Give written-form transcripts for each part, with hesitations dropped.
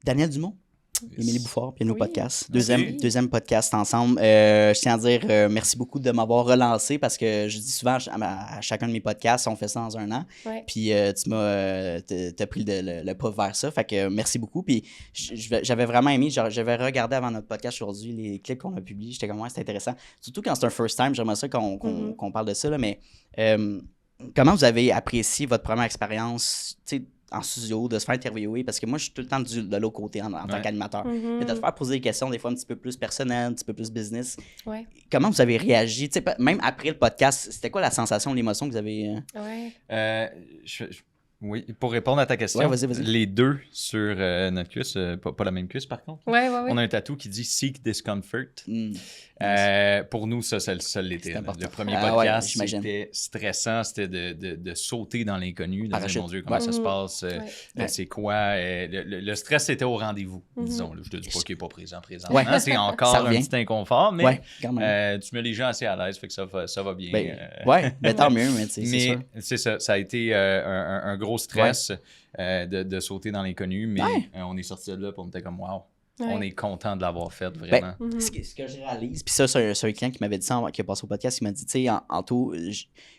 Daniel Dumont. Émilie Bouffard, puis nos podcasts. Deuxième podcast ensemble. Je tiens à dire merci beaucoup de m'avoir relancé parce que je dis souvent à chacun de mes podcasts, on fait ça dans un an. Ouais. Puis t'as pris le pas vers ça. Fait que merci beaucoup. Puis j'avais vraiment aimé, j'avais regardé avant notre podcast aujourd'hui les clips qu'on a publiés. J'étais comme, ouais, c'est intéressant. Surtout quand c'est un first time, j'aimerais ça qu'on parle de ça. Là, mais comment vous avez apprécié votre première expérience, tu sais, en studio, de se faire interviewer, parce que moi, je suis tout le temps de l'autre côté en tant qu'animateur. Mais de te faire poser des questions, des fois, un petit peu plus personnelles, un petit peu plus business. Ouais. Comment vous avez réagi? Tu sais, même après le podcast, c'était quoi la sensation, l'émotion que vous avez? Oui, pour répondre à ta question, vas-y. Les deux sur notre cuisse, pas la même cuisse par contre. Ouais. On a un tatou qui dit « Seek discomfort ». Pour nous, ça l'était. Le premier podcast, c'était stressant, c'était de sauter dans l'inconnu, de dire « Mon Dieu, comment ça se passe? C'est quoi? » Le stress était au rendez-vous, disons. Je te dis pas qu'il n'est pas présent. C'est encore un petit inconfort, mais tu mets les gens assez à l'aise, fait que ça va bien. Tant mieux, mais c'est sûr. C'est ça, ça a été un gros stress de sauter dans l'inconnu, mais on est sorti de là pour on était comme « Wow! » On est content de l'avoir fait, vraiment. Ce que je réalise, puis ça, c'est un client qui m'avait dit ça, qui a passé au podcast, il m'a dit, tu sais, en tout,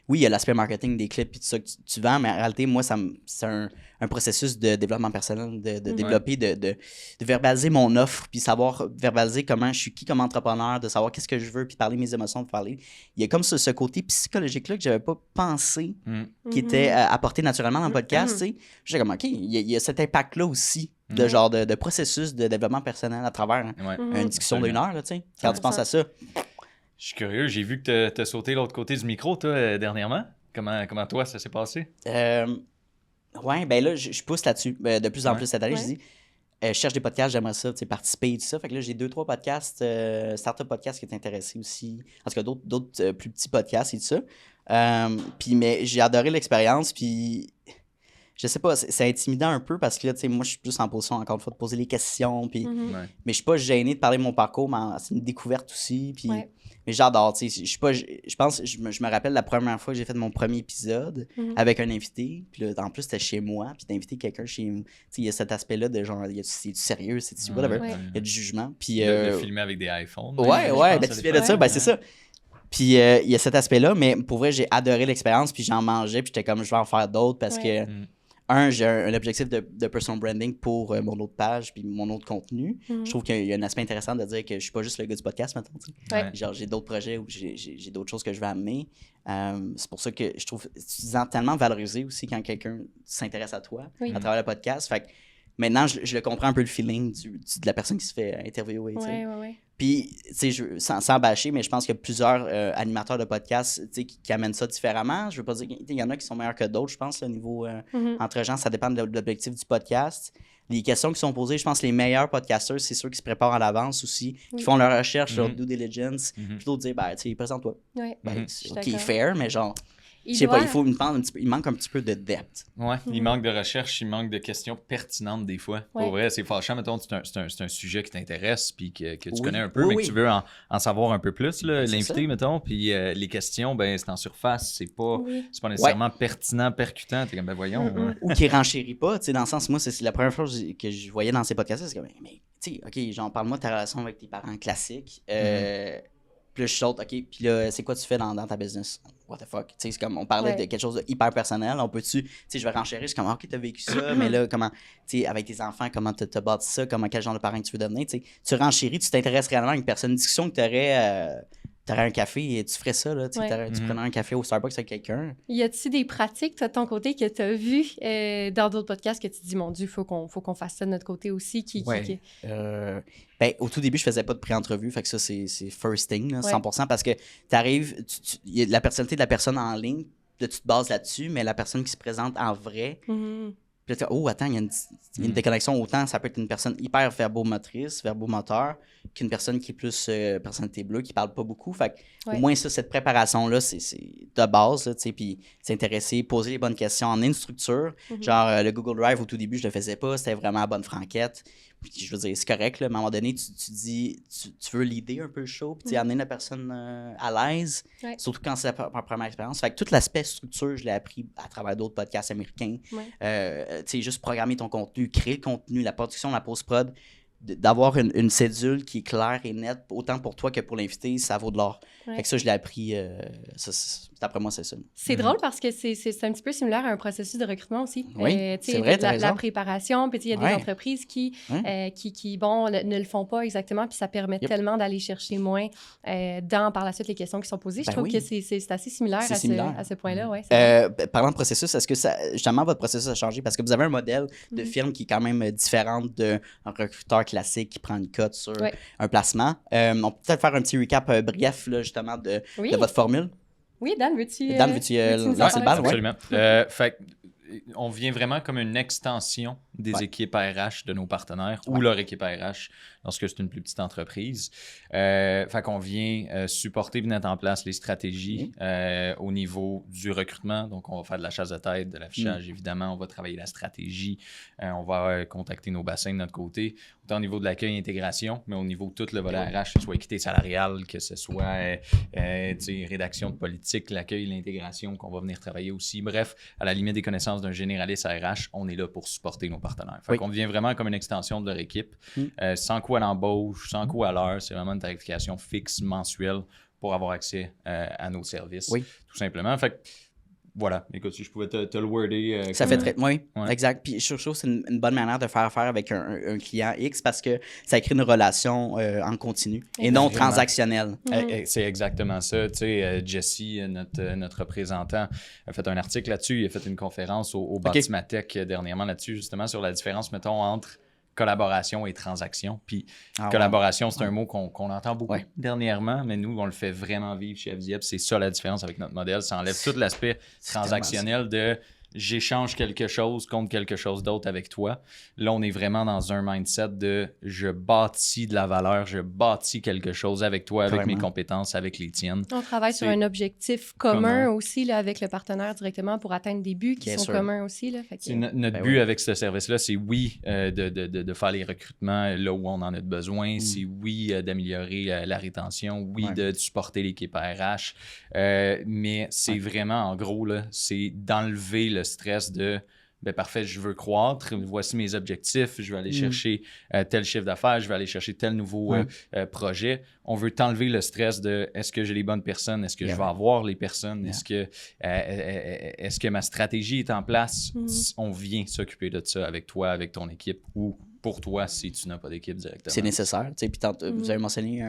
oui, il y a l'aspect marketing des clips et tout ça que tu vends, mais en réalité, moi, c'est un processus de développement personnel, de développer, de verbaliser mon offre, puis savoir verbaliser comment je suis qui comme entrepreneur, de savoir qu'est-ce que je veux, puis parler mes émotions, de parler. Il y a comme ce côté psychologique-là que j'avais pas pensé qui était apporté naturellement dans le podcast, tu sais. J'étais comme, OK, il y a cet impact-là aussi de genre de processus de développement personnel à travers une discussion d'1 heure, tu sais. Quand tu penses à ça. Je suis curieux, j'ai vu que tu as sauté l'autre côté du micro, toi, dernièrement. Comment toi, ça s'est passé? Ouais, ben là, je pousse là-dessus de plus en plus cette année. Je dis, je cherche des podcasts, j'aimerais ça, tu sais, participer et tout ça. Fait que là, j'ai 2-3 podcasts, Startup Podcast qui est intéressé aussi. En tout cas, d'autres plus petits podcasts et tout ça. Mais j'ai adoré l'expérience, puis je sais pas, c'est intimidant un peu parce que là, tu sais, moi, je suis plus en position, encore une fois, de poser les questions, puis mais je suis pas gêné de parler de mon parcours, mais c'est une découverte aussi, puis mais j'adore, tu sais, je me rappelle la première fois que j'ai fait mon premier épisode avec un invité, puis là, en plus, c'était chez moi, puis d'inviter quelqu'un chez moi, tu sais, il y a cet aspect-là de genre, c'est du sérieux, c'est du whatever, il y a du jugement, puis... De filmer avec des iPhones. Ben tu viens de ça, ben c'est ça. Puis il y a cet aspect-là, mais pour vrai, j'ai adoré l'expérience, puis j'en mangeais, puis j'étais comme, je vais en faire d'autres parce que... j'ai un objectif de personal branding pour mon autre page puis mon autre contenu. Je trouve qu'il y a un aspect intéressant de dire que je suis pas juste le gars du podcast maintenant. Genre, j'ai d'autres projets où j'ai d'autres choses que je vais amener. C'est pour ça que je trouve tellement valorisé aussi quand quelqu'un s'intéresse à toi à travers le podcast. Fait que maintenant, je le comprends un peu le feeling de la personne qui se fait interviewer. Puis, tu sais, sans bâcher, mais je pense qu'il y a plusieurs animateurs de podcasts qui amènent ça différemment. Je veux pas dire qu'il y en a qui sont meilleurs que d'autres, je pense, au niveau entre gens. Ça dépend de l'objectif du podcast. Les questions qui sont posées, je pense que les meilleurs podcasters, c'est ceux qui se préparent à l'avance aussi, qui font leur recherche, leur due diligence, plutôt de dire, ben, tu sais, présente-toi. OK, fair, mais genre... Je sais pas, il manque un petit peu de depth. Ouais, il manque de recherche, il manque de questions pertinentes des fois. Pour vrai, c'est fâchant, mettons, c'est un sujet qui t'intéresse puis que tu connais un peu, mais que tu veux en savoir un peu plus, l'invité, mettons. Puis les questions, ben c'est en surface, c'est pas nécessairement pertinent, percutant. T'es comme, ben voyons. Ou qui renchérit pas, tu sais, dans le sens, moi, c'est la première fois que je voyais dans ces podcasts, c'est comme, mais tu sais, OK, genre, parle-moi de ta relation avec tes parents classiques. Puis là, je saute, OK, puis là, c'est quoi tu fais dans ta business? What the fuck? Tu sais, c'est comme, on parlait de quelque chose de hyper personnel. On peut-tu, tu sais, je vais renchérir, je suis comme, OK, t'as vécu ça, mais là, comment, tu sais, avec tes enfants, comment t'as bâti ça, quel genre de parent que tu veux devenir, tu sais. Tu renchéris, tu t'intéresses réellement à une personne, une discussion que t'aurais un café et tu ferais ça, là, tu prenais un café au Starbucks avec quelqu'un. Y a-t-il des pratiques, toi, de ton côté, que tu as vues dans d'autres podcasts que tu te dis, mon Dieu, faut qu'on fasse ça de notre côté aussi? Ben, au tout début, je faisais pas de pré-entrevue, fait que ça, c'est first thing, là, 100%, parce que t'arrives, y a la personnalité de la personne en ligne, là, tu te bases là-dessus, mais la personne qui se présente en vrai, puis là, oh, attends, il y a une déconnexion. Autant, ça peut être une personne hyper verbomotrice, verbomoteur, qu'une personne qui est plus personnalité bleue, qui parle pas beaucoup. Fait que, au moins, ça, cette préparation-là, c'est de base, tu sais, puis s'intéresser, poser les bonnes questions en une structure. Genre, le Google Drive, au tout début, je le faisais pas, c'était vraiment à bonne franquette. Puis je veux dire, c'est correct, là, mais à un moment donné, tu dis, tu veux leader un peu le show, puis amener la personne à l'aise, surtout quand c'est la première expérience. Fait que tout l'aspect structure, je l'ai appris à travers d'autres podcasts américains. Tu sais, juste programmer ton contenu, créer le contenu, la production, la post-prod, d'avoir une cédule qui est claire et nette, autant pour toi que pour l'invité, ça vaut de l'or. Fait que ça, je l'ai appris, d'après moi, c'est ça. C'est drôle parce que c'est un petit peu similaire à un processus de recrutement aussi. Oui, c'est vrai, la préparation, puis il y a des entreprises qui bon, ne le font pas exactement, puis ça permet tellement d'aller chercher moins par la suite les questions qui sont posées. Je trouve que c'est assez similaire à ce point-là. Parlant de processus, est-ce que justement votre processus a changé? Parce que vous avez un modèle de film qui est quand même différent d'un recruteur classique qui prend une cote sur un placement. On peut peut-être faire un petit recap bref, là, justement, de votre formule. Oui, Dan, veux-tu lancer le bal? Absolument. Fait on vient vraiment comme une extension des équipes RH de nos partenaires ou leur équipe RH lorsque c'est une plus petite entreprise. Fait qu'on vient supporter, mettre en place les stratégies au niveau du recrutement. Donc, on va faire de la chasse de tête, de l'affichage, évidemment. On va travailler la stratégie. On va contacter nos bassins de notre côté. Autant au niveau de l'accueil et l'intégration, mais au niveau de tout le volet RH, que ce soit équité salariale, que ce soit rédaction de politique, l'accueil et l'intégration qu'on va venir travailler aussi. Bref, à la limite des connaissances d'un généraliste RH, on est là pour supporter nos partenaires. Fait qu'on devient vraiment comme une extension de leur équipe, sans coût à l'embauche, sans coût à l'heure. C'est vraiment une tarification fixe mensuelle pour avoir accès à nos services, tout simplement. Fait que, voilà, écoute, si je pouvais te le worder. Ça fait très. Oui, exact. Puis je trouve que c'est une bonne manière de faire affaire avec un client X parce que ça crée une relation en continu et non transactionnelle. C'est exactement ça. Tu sais, Jesse, notre représentant, a fait un article là-dessus. Il a fait une conférence au Batimatech dernièrement là-dessus, justement, sur la différence, mettons, entre collaboration et transaction. Puis collaboration, c'est un mot qu'on entend beaucoup dernièrement, mais nous, on le fait vraiment vivre chez FDF. C'est ça la différence avec notre modèle. Ça enlève tout l'aspect transactionnel de j'échange quelque chose contre quelque chose d'autre avec toi. Là, on est vraiment dans un mindset de je bâtis de la valeur, je bâtis quelque chose avec toi, avec mes compétences, avec les tiennes. On travaille sur un objectif commun aussi là, avec le partenaire directement pour atteindre des buts qui sont communs aussi. Là. Fait que... Notre but avec ce service-là, c'est de faire les recrutements là où on en a besoin, c'est d'améliorer la rétention, de supporter l'équipe RH, mais c'est vraiment, en gros, là, c'est d'enlever le stress de parfait, je veux croître, voici mes objectifs, je vais aller chercher tel chiffre d'affaires, je vais aller chercher tel nouveau projet. On veut t'enlever le stress de est-ce que j'ai les bonnes personnes, est-ce que je vais avoir les personnes, est-ce que ma stratégie est en place? On vient s'occuper de ça avec toi, avec ton équipe ou pour toi si tu n'as pas d'équipe directement. C'est nécessaire. Puis vous avez mentionné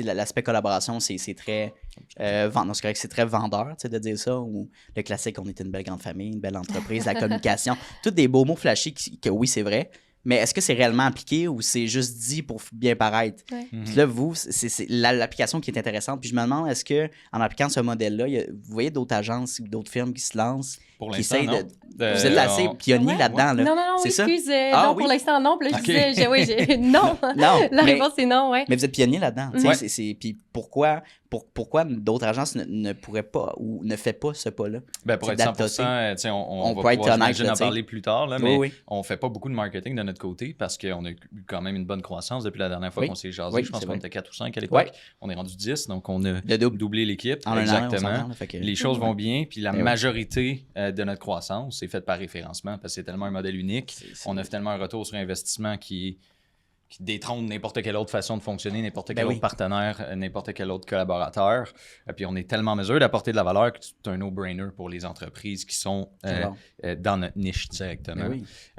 l'aspect collaboration, c'est très c'est correct, c'est très vendeur de dire ça. Ou le classique, on est une belle grande famille, une belle entreprise, la communication. Tous des beaux mots flashés que oui, c'est vrai. Mais est-ce que c'est réellement appliqué ou c'est juste dit pour bien paraître? Puis là, vous, c'est l'application qui est intéressante. Puis je me demande, est-ce qu'en appliquant ce modèle-là, vous voyez d'autres agences ou d'autres firmes qui se lancent? Pour l'instant, non. Vous êtes assez pionnier là-dedans. Là. Non, excuse. Non, pour l'instant, non. Puis là, je disais, non. La réponse, c'est non, Mais vous êtes pionnier là-dedans. Puis pourquoi d'autres agences ne pourraient pas ou ne fait pas ce pas-là? Pour être 100%, on va pouvoir en parler plus tard, là, mais on ne fait pas beaucoup de marketing de notre côté parce qu'on a eu quand même une bonne croissance depuis la dernière fois qu'on s'est jasé. Je pense qu'on était 4 ou 5 à l'époque. On est rendu 10, donc on a doublé l'équipe. Exactement. Les choses vont bien. Puis la majorité de notre croissance est faite par référencement parce que c'est tellement un modèle unique. On offre tellement un retour sur investissement qui détrône n'importe quelle autre façon de fonctionner, n'importe quel autre partenaire, n'importe quel autre collaborateur. Puis on est tellement en mesure d'apporter de la valeur que c'est un no-brainer pour les entreprises qui sont dans notre niche directement.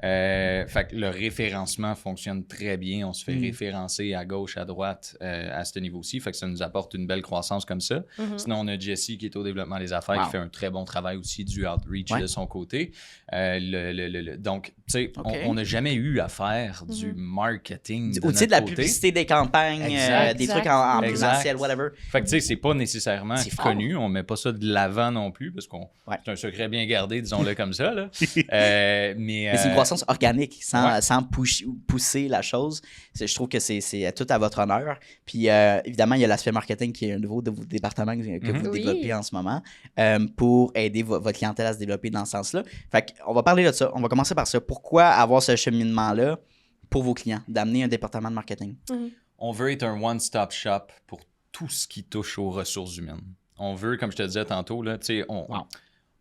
Fait que le référencement fonctionne très bien. On se fait référencer à gauche, à droite à ce niveau-ci. Fait que ça nous apporte une belle croissance comme ça. Sinon, on a Jesse qui est au développement des affaires, qui fait un très bon travail aussi du outreach de son côté. Donc, tu sais, on n'a jamais eu à faire du marketing. De la publicité des campagnes, des trucs en présentiel, whatever. Fait que tu sais, c'est pas nécessairement connu. On met pas ça de l'avant non plus parce qu'on c'est un secret bien gardé, disons-le comme ça. Là. Mais c'est une croissance organique, sans pousser la chose. Je trouve que c'est tout à votre honneur. Puis évidemment, il y a l'aspect marketing qui est un nouveau département que vous développez en ce moment pour aider votre clientèle à se développer dans ce sens-là. Fait qu'on va parler de ça. On va commencer par ça. Pourquoi avoir ce cheminement-là? pour vos clients, d'amener un département de marketing? On veut être un one-stop shop pour tout ce qui touche aux ressources humaines. On veut, comme je te disais tantôt, là,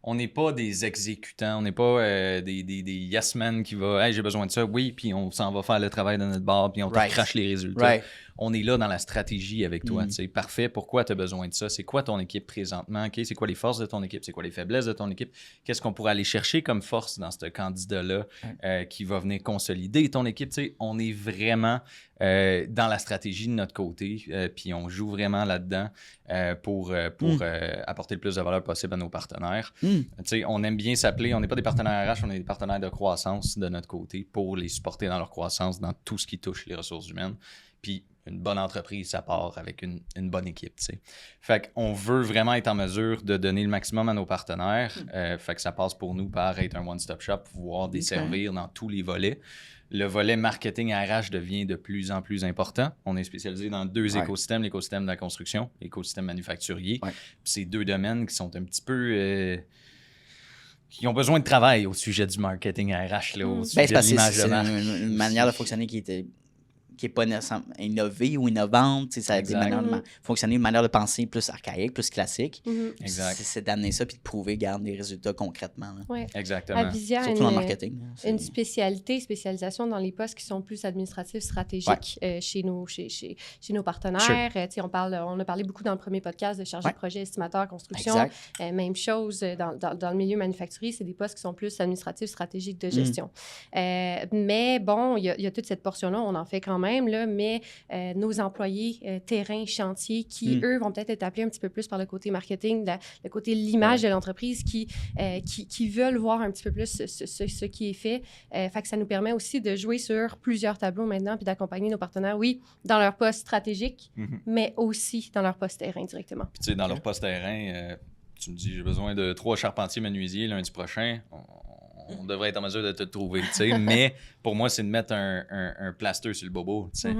on n'est pas des exécutants, on n'est pas des yes men qui vont « Hey, j'ai besoin de ça, oui, puis on s'en va faire le travail de notre bar, puis on te crache les résultats. » On est là dans la stratégie avec toi. Parfait, pourquoi tu as besoin de ça? C'est quoi ton équipe présentement? Okay? C'est quoi les forces de ton équipe? C'est quoi les faiblesses de ton équipe? Qu'est-ce qu'on pourrait aller chercher comme force dans ce candidat-là qui va venir consolider ton équipe? On est vraiment dans la stratégie de notre côté, puis on joue vraiment là-dedans pour apporter le plus de valeur possible à nos partenaires. On aime bien s'appeler, on n'est pas des partenaires RH, on est des partenaires de croissance de notre côté pour les supporter dans leur croissance, dans tout ce qui touche les ressources humaines. Puis une bonne entreprise, ça part avec une bonne équipe, Fait qu'on veut vraiment être en mesure de donner le maximum à nos partenaires. Fait que ça passe pour nous par être un one-stop shop, pouvoir desservir dans tous les volets. Le volet marketing RH devient de plus en plus important. On est spécialisé dans 2 écosystèmes, l'écosystème de la construction, l'écosystème manufacturier. Puis c'est 2 domaines qui sont un petit peu... qui ont besoin de travail au sujet du marketing RH, là, au sujet de l'image de marque. C'est une manière de fonctionner qui est pas nécessairement innovée ou innovante. Ça a des manières de fonctionner, une manière de penser plus archaïque, plus classique. Exact. C'est d'amener ça puis de prouver, garder des résultats concrètement. Exactement. Avisia surtout dans le marketing. Une spécialisation dans les postes qui sont plus administratifs, stratégiques chez nos partenaires. On a parlé beaucoup dans le premier podcast de chargé de projet, estimateur, construction. Même chose dans le milieu manufacturier, c'est des postes qui sont plus administratifs, stratégiques de gestion. Mais bon, il y a toute cette portion-là, on en fait quand même. Là, mais nos employés terrain, chantier, qui, eux, vont peut-être être appelés un petit peu plus par le côté marketing, le côté de l'image de l'entreprise, qui veulent voir un petit peu plus ce qui est fait. Fait que ça nous permet aussi de jouer sur plusieurs tableaux maintenant, puis d'accompagner nos partenaires, oui, dans leur poste stratégique, mais aussi dans leur poste terrain directement. Puis tu sais, dans leur poste terrain, tu me dis, j'ai besoin de 3 charpentiers menuisiers lundi prochain. On devrait être en mesure de te trouver, tu sais. Mais pour moi, c'est de mettre un plaster sur le bobo, tu sais.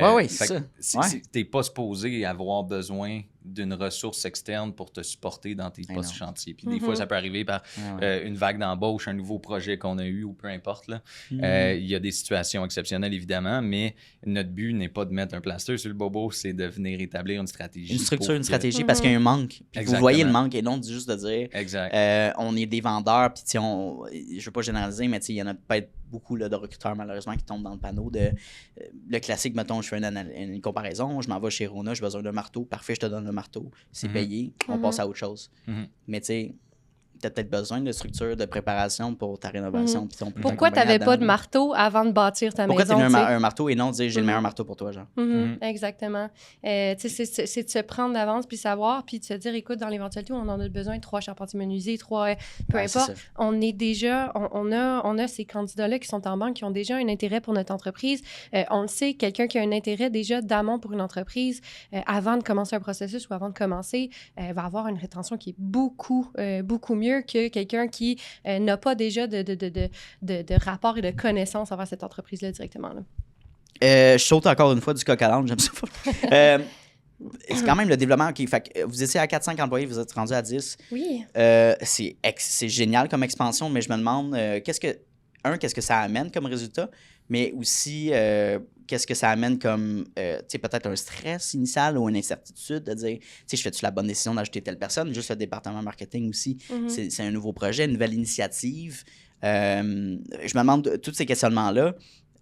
Oui, c'est ça. T'es pas supposé avoir besoin d'une ressource externe pour te supporter dans tes postes chantiers. Puis des fois, ça peut arriver par une vague d'embauche, un nouveau projet qu'on a eu ou peu importe. Il y a des situations exceptionnelles, évidemment, mais notre but n'est pas de mettre un plaster sur le bobo, c'est de venir établir une stratégie. Une structure, une stratégie, parce qu'il y a un manque. Puis vous voyez le manque et non juste de dire on est des vendeurs, puis je veux pas généraliser, mais il y en a peut-être beaucoup là, de recruteurs, malheureusement, qui tombent dans le panneau de le classique, mettons, je fais une comparaison, je m'en vais chez Rona, j'ai besoin d'un marteau, parfait, je te donne le marteau, c'est payé, on passe à autre chose. Mais tu sais, tu as peut-être besoin de structure, de préparation pour ta rénovation. Pourquoi tu n'avais pas de marteau avant de bâtir ta maison? Pourquoi tu as un marteau et non dire j'ai le meilleur marteau pour toi, genre? Exactement. C'est de se prendre d'avance puis savoir, puis de se dire, écoute, dans l'éventualité où on en a besoin, 3 charpentiers menuisiers, 3, peu importe, on est déjà, on a ces candidats-là qui sont en banque, qui ont déjà un intérêt pour notre entreprise. On le sait, quelqu'un qui a un intérêt déjà d'amont pour une entreprise, avant de commencer un processus ou avant de commencer, va avoir une rétention qui est beaucoup mieux que quelqu'un qui n'a pas déjà de rapport et de connaissances envers cette entreprise-là directement. Là. Je saute encore une fois du coq à l'âne, j'aime ça. C'est quand même le développement. Fait que vous étiez à 4-5 employés, vous êtes rendu à 10. Oui. C'est génial comme expansion, mais je me demande qu'est-ce que ça amène comme résultat, mais aussi qu'est-ce que ça amène comme peut-être un stress initial ou une incertitude de dire je fais-tu la bonne décision d'ajouter telle personne, juste le département marketing aussi, c'est un nouveau projet, une nouvelle initiative. Je me demande tous ces questionnements-là.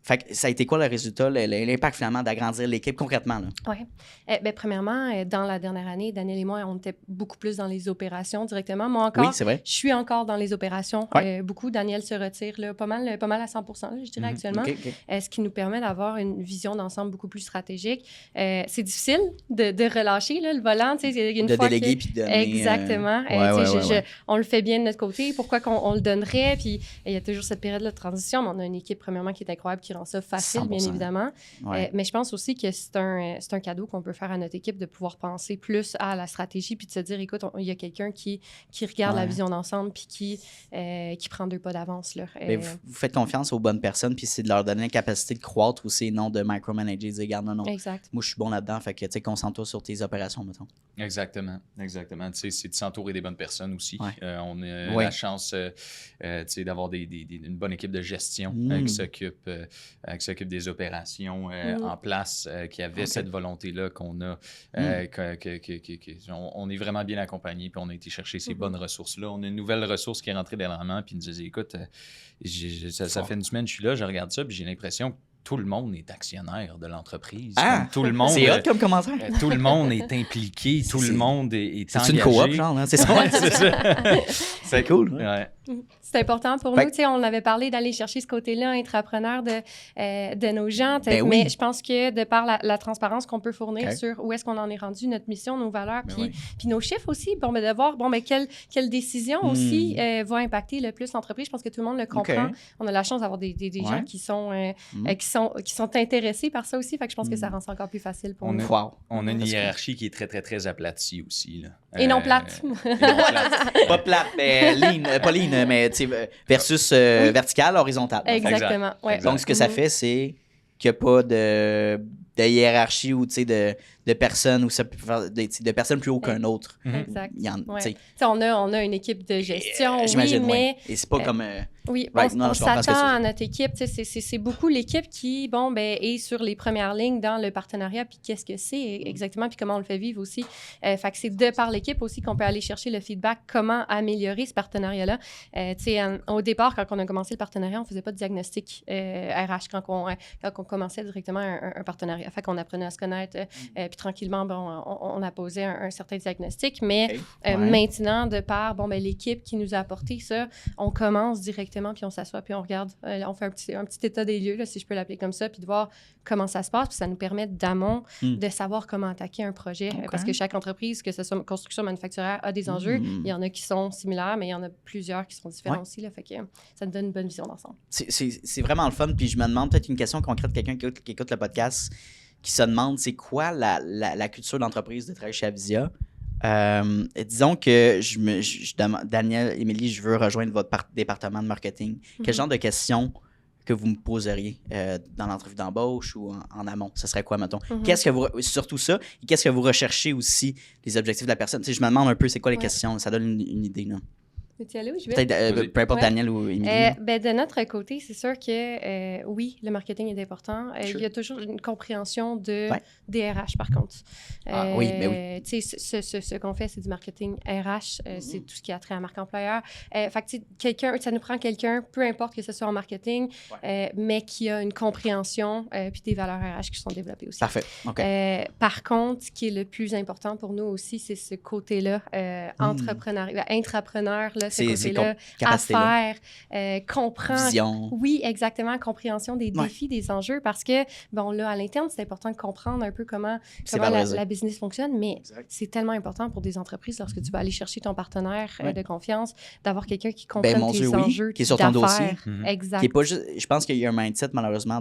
Fait que ça a été quoi le résultat, l'impact finalement d'agrandir l'équipe concrètement? Oui. Premièrement, dans la dernière année, Daniel et moi, on était beaucoup plus dans les opérations directement. Moi encore, je suis encore dans les opérations. Beaucoup. Daniel se retire là, pas mal à 100%, là, je dirais actuellement. Ce qui nous permet d'avoir une vision d'ensemble beaucoup plus stratégique. C'est difficile de relâcher là, le volant. De déléguer puis de donner. Exactement. On le fait bien de notre côté. Pourquoi qu'on le donnerait? Puis il y a toujours cette période de transition. Mais on a une équipe, premièrement, qui est incroyable, qui rend ça facile, 100%. Bien évidemment. Mais je pense aussi que c'est un cadeau qu'on peut faire à notre équipe de pouvoir penser plus à la stratégie puis de se dire, écoute, il y a quelqu'un qui regarde la vision d'ensemble puis qui prend 2 pas d'avance. Là. Mais vous faites confiance aux bonnes personnes puis c'est de leur donner la capacité de croître aussi et non de micromanager, de dire, regarde, non. Exact. Moi, je suis bon là-dedans, fait que, concentre-toi sur tes opérations, mettons. Exactement. C'est de s'entourer des bonnes personnes aussi. On a la chance d'avoir une bonne équipe de gestion qui s'occupe qui s'occupe des opérations en place, qui avait cette volonté-là qu'on a, on est vraiment bien accompagné, puis on a été chercher ces bonnes ressources-là. On a une nouvelle ressource qui est rentrée dernièrement, puis il nous disait, écoute, ça fait une semaine que je suis là, je regarde ça, puis j'ai l'impression que tout le monde est actionnaire de l'entreprise. Tout le monde, c'est hot comme commentaire. Tout le monde est impliqué, tout le monde est engagé. C'est une coop, genre, hein? C'est ça. C'est ça. C'est cool. Ouais. C'est important pour nous. On avait parlé d'aller chercher ce côté-là intrapreneur de nos gens. Mais je pense que de par la transparence qu'on peut fournir sur où est-ce qu'on en est rendu, notre mission, nos valeurs, puis nos chiffres aussi, de voir quelle décision aussi va impacter le plus l'entreprise. Je pense que tout le monde le comprend. On a la chance d'avoir des gens qui sont intéressés par ça aussi. Fait que je pense que ça rend ça encore plus facile pour nous. On a une hiérarchie qui est très, très, très aplatie aussi. Là. Et non plate. Pas plate, mais pas lean, mais versus vertical, horizontal. Exactement. Ouais. Donc, ce que ça fait, c'est qu'il n'y a pas de hiérarchie ou de personnes où ça peut faire de personnes plus haut qu'un autre. Exact. On a une équipe de gestion, j'imagine, mais... Et c'est pas comme... on s'attend à notre équipe. C'est beaucoup l'équipe qui, est sur les premières lignes dans le partenariat, puis qu'est-ce que c'est exactement, puis comment on le fait vivre aussi. Fait que c'est de par l'équipe aussi qu'on peut aller chercher le feedback, comment améliorer ce partenariat-là. Au départ, quand on a commencé le partenariat, on faisait pas de diagnostic RH quand on commençait directement un partenariat. Fait qu'on apprenait à se connaître, puis tranquillement, on a posé un certain diagnostic, mais maintenant, de par l'équipe qui nous a apporté ça, on commence directement, puis on s'assoit, puis on regarde, on fait un petit état des lieux, là, si je peux l'appeler comme ça, puis de voir comment ça se passe, puis ça nous permet d'amont de savoir comment attaquer un projet, parce que chaque entreprise, que ce soit construction manufacturière, a des enjeux. Il y en a qui sont similaires, mais il y en a plusieurs qui sont différents aussi, là, fait que ça nous donne une bonne vision d'ensemble. C'est vraiment le fun, puis je me demande peut-être une question concrète, quelqu'un qui écoute le podcast, qui se demande c'est quoi la culture d'entreprise de travail chez Avisia. Disons que Daniel, Émilie, je veux rejoindre votre département de marketing. Quel genre de questions que vous me poseriez dans l'entrevue d'embauche ou en amont? Ce serait quoi, mettons? Surtout ça, et qu'est-ce que vous recherchez aussi, les objectifs de la personne? Tu sais, je me demande un peu c'est quoi les questions, ça donne une idée, là. Veux-tu y aller ou je vais? Peut-être, peu importe Daniel ou Émilie. De notre côté, c'est sûr que oui, le marketing est important. Il y a toujours une compréhension des RH, par contre. Oui, mais oui. Tu sais, ce qu'on fait, c'est du marketing RH. C'est tout ce qui a trait à marque employeur. Fait que ça nous prend quelqu'un, peu importe que ce soit en marketing, mais qui a une compréhension puis des valeurs RH qui sont développées aussi. Parfait. Okay. Par contre, ce qui est le plus important pour nous aussi, c'est ce côté-là, intrapreneur, là, ce côté-là, affaires, comprendre. Vision. Oui, exactement, compréhension des défis, des enjeux, parce que, là, à l'interne, c'est important de comprendre un peu comment la business fonctionne, mais c'est tellement important pour des entreprises, lorsque tu vas aller chercher ton partenaire de confiance, d'avoir quelqu'un qui comprenne tes enjeux, qui est sur ton dossier. Exact. Qui est pas juste, je pense qu'il y a un mindset, malheureusement,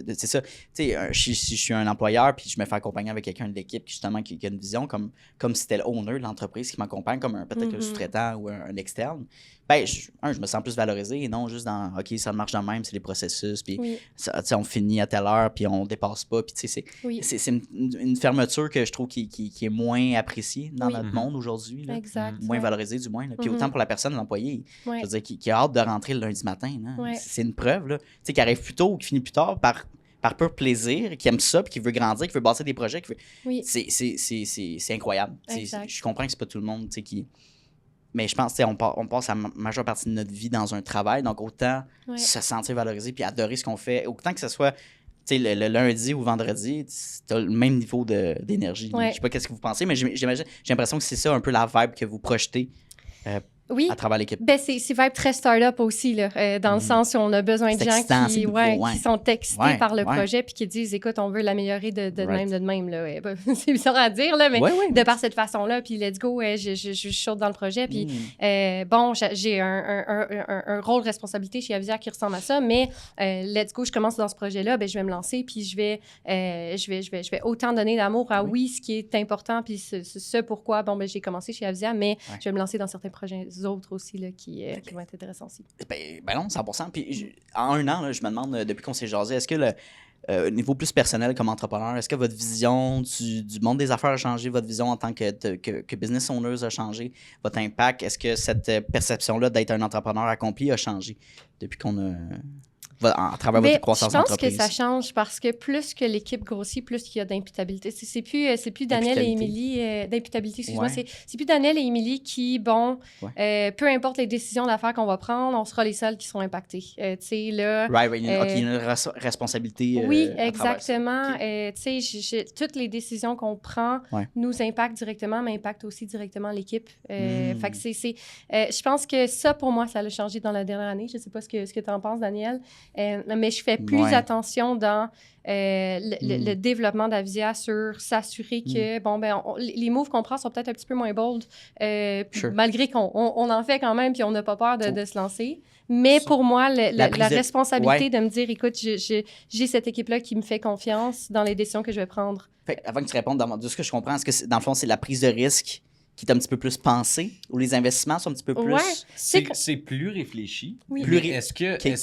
c'est ça. Tu sais, si je suis un employeur, puis je me fais accompagner avec quelqu'un de l'équipe qui a une vision, comme si c'était le owner de l'entreprise qui m'accompagne, comme peut-être un sous-traitant ou un externe. Je me sens plus valorisé et non juste dans OK, ça marche de même, c'est les processus, puis on finit à telle heure, puis on dépasse pas. Puis c'est une fermeture que je trouve qui est moins appréciée dans notre monde aujourd'hui. Exact. Moins valorisée, du moins. Là. Puis autant pour la personne, l'employé, je veux dire, qui a hâte de rentrer le lundi matin. C'est une preuve, là. Qui arrive plus tôt ou qui finit plus tard par pur plaisir, qui aime ça, puis qui veut grandir, qui veut bâtir des projets. C'est incroyable. Je comprends que c'est pas tout le monde qui... Mais je pense on passe la majeure partie de notre vie dans un travail, donc autant se sentir valorisé puis adorer ce qu'on fait, autant que ce soit le lundi ou vendredi, tu as le même niveau d'énergie. Je sais pas qu'est-ce que vous pensez, mais j'ai l'impression que c'est ça un peu la vibe que vous projetez à travers l'équipe. C'est vibe très start-up aussi, là, dans le sens où on a besoin de gens qui sont excités par le projet puis qui disent, écoute, on veut l'améliorer de même. Là. C'est bizarre à dire, là, mais de par cette façon-là, puis let's go, je suis chaude dans le projet. Puis j'ai un rôle de responsabilité chez Avisia qui ressemble à ça, mais let's go, je commence dans ce projet-là, je vais me lancer, puis je vais autant donner d'amour à ce qui est important, puis ce pourquoi j'ai commencé chez Avisia, mais je vais me lancer dans certains projets autres aussi là, qui vont être intéressants aussi. Non, 100%. Puis en un an, là, je me demande, depuis qu'on s'est jasé, est-ce que au niveau plus personnel comme entrepreneur, est-ce que votre vision du monde des affaires a changé, votre vision en tant que business owner a changé, votre impact, est-ce que cette perception-là d'être un entrepreneur accompli a changé depuis qu'on a... à travers votre croissance d'entreprise? Je pense que ça change parce que plus que l'équipe grossit, plus qu'il y a d'imputabilité. C'est plus Daniel et Émilie... d'imputabilité, excuse-moi. Ouais. C'est plus Daniel et Émilie qui, peu importe les décisions d'affaires qu'on va prendre, on sera les seuls qui seront impactés. Tu sais, là... OK, il y a une responsabilité. Oui, exactement. Okay. Tu sais, toutes les décisions qu'on prend nous impactent directement, mais impactent aussi directement l'équipe. Fait que je pense que ça, pour moi, ça a changé dans la dernière année. Je ne sais pas ce que tu en penses, Daniel. Mais je fais plus attention dans le développement d'Avisia sur s'assurer que, les moves qu'on prend sont peut-être un petit peu moins bold, malgré qu'on en fait quand même, puis on n'a pas peur de se lancer. Mais pour moi, la responsabilité de me dire, écoute, j'ai cette équipe-là qui me fait confiance dans les décisions que je vais prendre. Fait, avant que tu répondes, de ce que je comprends, est-ce que dans le fond, c'est la prise de risque qui est un petit peu plus pensée, ou les investissements sont un petit peu plus... C'est plus réfléchi. Oui. Est-ce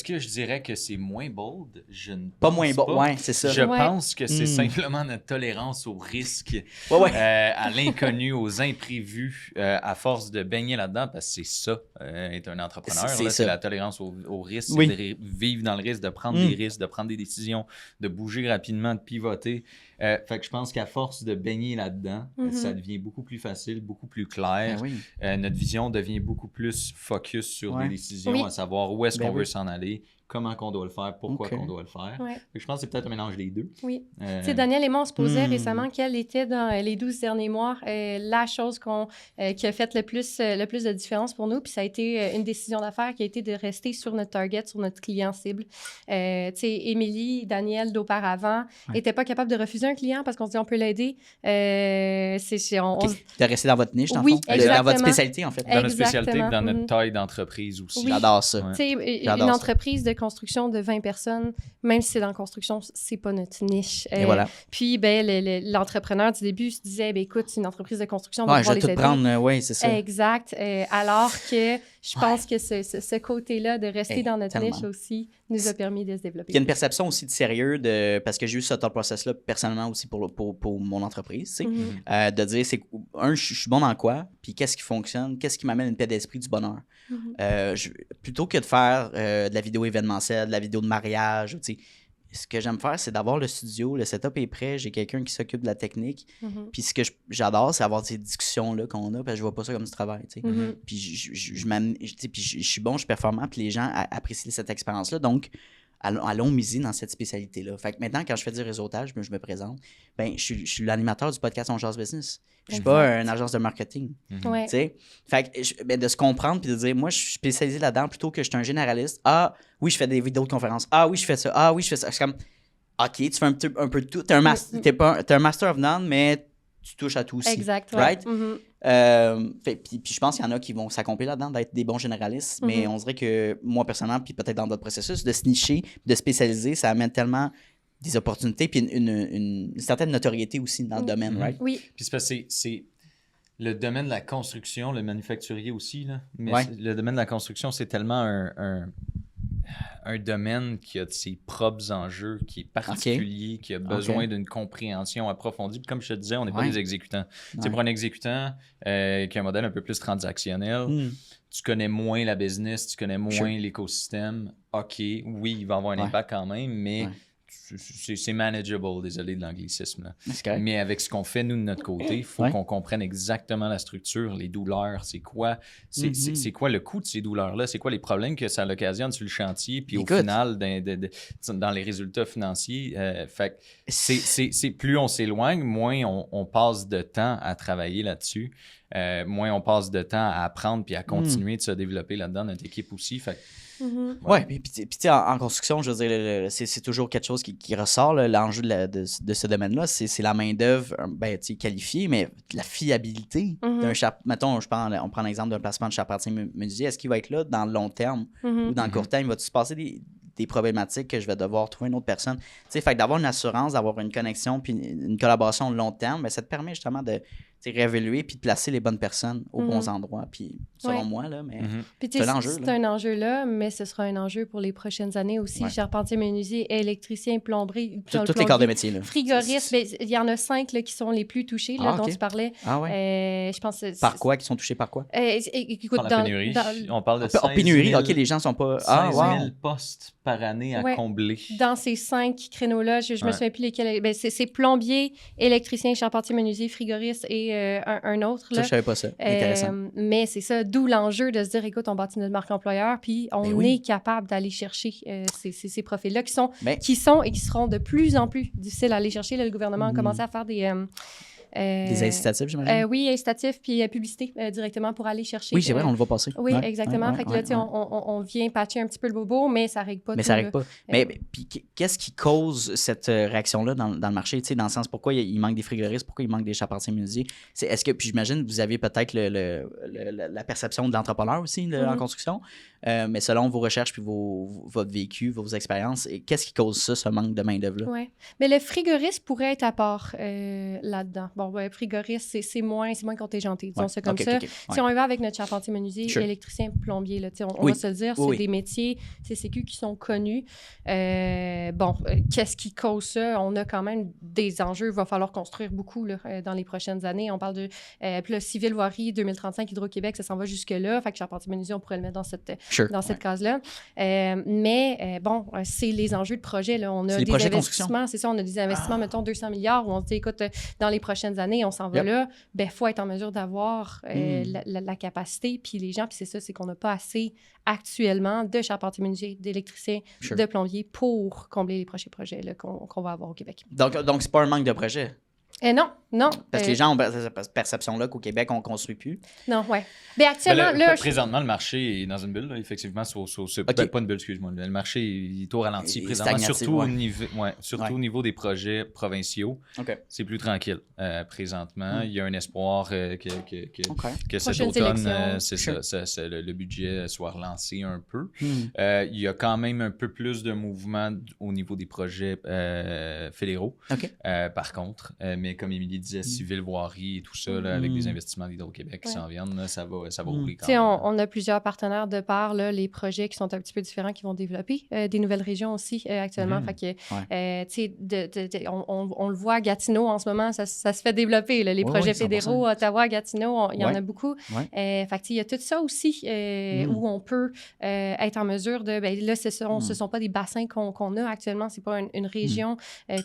que je dirais que c'est moins bold? Je ne pas moins bold, c'est ça. Je pense que c'est simplement notre tolérance au risque, à l'inconnu, aux imprévus, à force de baigner là-dedans, parce que c'est ça, être un entrepreneur. C'est la tolérance au risque, de vivre dans le risque, de prendre des risques, de prendre des décisions, de bouger rapidement, de pivoter. Fait que je pense qu'à force de baigner là-dedans, ça devient beaucoup plus facile, beaucoup plus clair. Notre vision devient beaucoup plus focus sur des décisions, à savoir où est-ce qu'on veut s'en aller, comment qu'on doit le faire, pourquoi qu'on doit le faire. Je pense que c'est peut-être un mélange des deux. Oui. Tu sais, Daniel et moi, on se posait récemment quelle était dans les 12 derniers mois la chose qui a fait le plus de différence pour nous. Puis ça a été une décision d'affaires qui a été de rester sur notre target, sur notre client cible. Tu sais, Émilie, Daniel, d'auparavant, n'étaient pas capables de refuser un client parce qu'on se dit on peut l'aider. De rester dans votre niche, dans le fond. Dans votre spécialité, en fait. Dans notre spécialité et dans notre taille d'entreprise aussi. J'adore ça. Tu sais, une entreprise de construction de 20 personnes, même si c'est dans la construction, c'est pas notre niche. Et voilà. Puis, l'entrepreneur du début se disait, écoute, c'est une entreprise de construction, on va pouvoir les aider. Oui, c'est ça. Exact. Alors que je pense que ce côté-là de rester dans notre niche aussi nous a permis de se développer. Il y a une perception aussi de sérieux, parce que j'ai eu ce thought process-là personnellement aussi pour mon entreprise, tu sais, de dire, je suis bon dans quoi, puis qu'est-ce qui fonctionne, qu'est-ce qui m'amène une paix d'esprit, du bonheur. Plutôt que de faire de la vidéo événementielle, de la vidéo de mariage, tu sais, ce que j'aime faire, c'est d'avoir le studio, le setup est prêt, j'ai quelqu'un qui s'occupe de la technique. Puis ce que j'adore, c'est avoir ces discussions-là qu'on a, parce que je vois pas ça comme du travail, tu sais. Puis je suis bon, je suis performant, puis les gens apprécient cette expérience-là. Donc, allons miser dans cette spécialité-là. Fait que maintenant, quand je fais du réseautage, je me présente, je suis l'animateur du podcast On Jase Business. Je suis pas une agence de marketing. Fait que de se comprendre puis de dire, moi, je suis spécialisé là-dedans plutôt que je suis un généraliste. Ah, oui, je fais des vidéos de conférences. Ah, oui, je fais ça. Ah, oui, je fais ça. C'est comme, OK, tu fais un peu de tout. T'es un master of none, mais tu touches à tout aussi. Exact. Right? Puis je pense qu'il y en a qui vont s'accomplir là-dedans, d'être des bons généralistes. Mais on dirait que moi, personnellement, puis peut-être dans d'autres processus, de se nicher, de spécialiser, ça amène tellement des opportunités puis une certaine notoriété aussi dans le domaine, right? Oui. Puis c'est parce que c'est le domaine de la construction, le manufacturier aussi, là. Mais le domaine de la construction, c'est tellement un domaine qui a de ses propres enjeux, qui est particulier, qui a besoin d'une compréhension approfondie. Puis comme je te disais, on n'est pas des exécutants. Tu sais, pour un exécutant qui a un modèle un peu plus transactionnel, tu connais moins la business, tu connais moins l'écosystème. OK, oui, il va avoir un impact quand même, mais c'est manageable, désolé de l'anglicisme. Mais avec ce qu'on fait, nous, de notre côté, il faut qu'on comprenne exactement la structure, les douleurs, c'est quoi le coût de ces douleurs-là, c'est quoi les problèmes que ça occasionne sur le chantier, puis au final, dans les résultats financiers. Fait c'est plus on s'éloigne, moins on passe de temps à travailler là-dessus, moins on passe de temps à apprendre puis à continuer de se développer là-dedans, notre équipe aussi. Fait puis tu sais, en construction, je veux dire, c'est toujours quelque chose qui ressort, là, l'enjeu de ce domaine-là, c'est la main-d'œuvre qualifiée, mais la fiabilité d'un mettons, on prend l'exemple d'un placement de charpentier menuisier, est-ce qu'il va être là dans le long terme ou dans le court terme? Va-t-il se passer des problématiques que je vais devoir trouver une autre personne? Tu sais, fait que d'avoir une assurance, d'avoir une connexion puis une collaboration de long terme, ça te permet justement réévaluer puis de placer les bonnes personnes aux bons endroits. Puis selon moi, là, mais c'est un enjeu. C'est un enjeu là, mais ce sera un enjeu pour les prochaines années aussi. Charpentier, menuisier, électricien, plomberie. Toutes les corps de métier. Là. Frigoriste, il y en a 5 là, qui sont les plus touchés, là, dont tu parlais. Je pense par quoi? Qui sont touchés par quoi? Écoute, par la pénurie. On parle de 16 000, pénurie, OK, les gens sont pas... 16 000 postes par année à combler. Dans ces 5 créneaux-là, je me souviens plus lesquels... c'est plombier, électricien, charpentier, menuisier, frigoriste et un autre. Là. Ça, je savais pas ça. Intéressant. Mais c'est ça, d'où l'enjeu de se dire, écoute, on bâtit notre marque employeur, puis on est capable d'aller chercher ces profils-là qui sont et qui seront de plus en plus difficiles à aller chercher. Là, le gouvernement a commencé à faire des incitatifs, j'imagine? Oui, incitatifs, puis publicité directement pour aller chercher. Oui, c'est vrai, on le voit passer. Oui, exactement. Fait que là, on vient patcher un petit peu le bobo, mais ça ne règle pas tout. Mais ça ne règle pas. Mais puis qu'est-ce qui cause cette réaction-là dans le marché? Tu sais, dans le sens, pourquoi il manque des frigoristes? Pourquoi il manque des charpentiers menuisiers? Est-ce que, puis j'imagine, vous avez peut-être la perception de l'entrepreneur aussi en construction, mais selon vos recherches puis votre vécu, vos expériences, qu'est-ce qui cause ça, ce manque de main-d'œuvre-là? Oui. Mais le frigoriste pourrait être à part là-dedans. Bon, frigoriste, c'est moins contingenté, disons ça comme ça. Si on y va avec notre charpentier menuisier, électricien, plombier, là, on va se le dire, c'est des métiers CCQ qui sont connus. Qu'est-ce qui cause ça? On a quand même des enjeux. Il va falloir construire beaucoup là, dans les prochaines années. On parle de puis le civil voirie 2035 Hydro-Québec, ça s'en va jusque-là. Fait que charpentier menuisier, on pourrait le mettre dans cette case-là. C'est les enjeux de projet. Là. On a des investissements, c'est ça, on a des investissements, mettons 200 milliards, où on se dit, écoute, dans les prochaines années, on s'en va là, il faut être en mesure d'avoir la capacité, puis les gens, puis c'est ça, c'est qu'on n'a pas assez actuellement de charpentiers menuisiers, d'électriciens, de plombiers pour combler les prochains projets là, qu'on va avoir au Québec. Donc c'est pas un manque de projet? Non. Parce que les gens ont cette perception-là qu'au Québec, on ne construit plus. Non, ouais. Mais actuellement, présentement, le marché est dans une bulle, là, effectivement. Pas une bulle, excuse-moi. Le marché est au ralenti présentement, surtout au niveau des projets provinciaux. C'est plus tranquille présentement. Il y a un espoir que cet automne, le budget soit relancé un peu. Il y a quand même un peu plus de mouvement au niveau des projets fédéraux, par contre. Mais comme Émilie disait, civil, voirie et tout ça, là, avec des investissements d'Hydro-Québec qui s'en viennent, là, ça va rouler quand même. On a plusieurs partenaires de par là, les projets qui sont un petit peu différents qui vont développer. Des nouvelles régions aussi actuellement. Fait que, on le voit à Gatineau en ce moment, ça se fait développer. Là, les projets fédéraux, Ottawa, Gatineau, il y en a beaucoup. Fait que, il y a tout ça aussi où on peut être en mesure de... là, ce sont pas des bassins qu'on a actuellement, c'est pas une région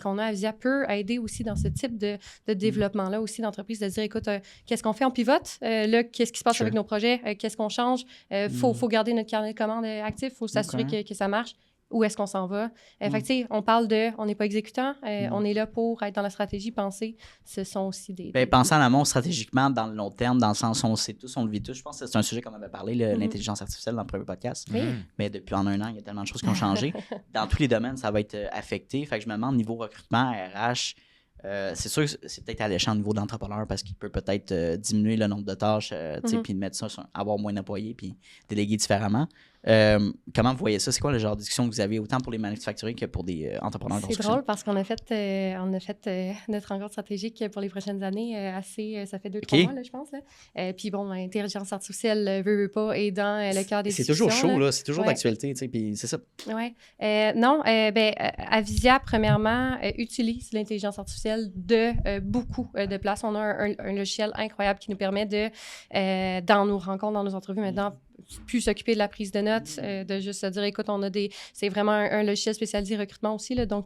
qu'on a. Avisia peut aider aussi dans ce type de développement-là aussi d'entreprise, de dire, écoute, qu'est-ce qu'on fait? On pivote. Là, qu'est-ce qui se passe avec nos projets? Qu'est-ce qu'on change? Faut garder notre carnet de commandes actif. Il faut s'assurer que ça marche. Où est-ce qu'on s'en va? Fait que, on parle on n'est pas exécutant, on est là pour être dans la stratégie, penser. Ce sont aussi des... penser en amont stratégiquement dans le long terme, dans le sens où on sait tous, on le vit tous. Je pense que c'est un sujet qu'on avait parlé, l'intelligence artificielle, dans le premier podcast. Mais depuis en un an, il y a tellement de choses qui ont changé. Dans tous les domaines, ça va être affecté. Fait que je me demande, niveau recrutement, RH, c'est sûr que c'est peut-être alléchant au niveau d'entrepreneur parce qu'il peut peut-être diminuer le nombre de tâches, puis mettre ça avoir moins d'employés, puis déléguer différemment. Comment vous voyez ça? C'est quoi le genre de discussion que vous avez autant pour les manufacturiers que pour des entrepreneurs de construction? C'est drôle parce qu'on a fait notre rencontre stratégique pour les prochaines années ça fait 2-3 mois, là, je pense. Puis bon, l'intelligence artificielle veut pas est dans le cœur des discussions. C'est toujours chaud, là. C'est toujours d'actualité, puis c'est ça. Oui. Avisia, premièrement, utilise l'intelligence artificielle de beaucoup de places. On a un logiciel incroyable qui nous permet dans nos rencontres, dans nos entrevues maintenant, plus s'occuper de la prise de notes, de juste se dire, écoute, c'est vraiment un logiciel spécialisé recrutement aussi, là, donc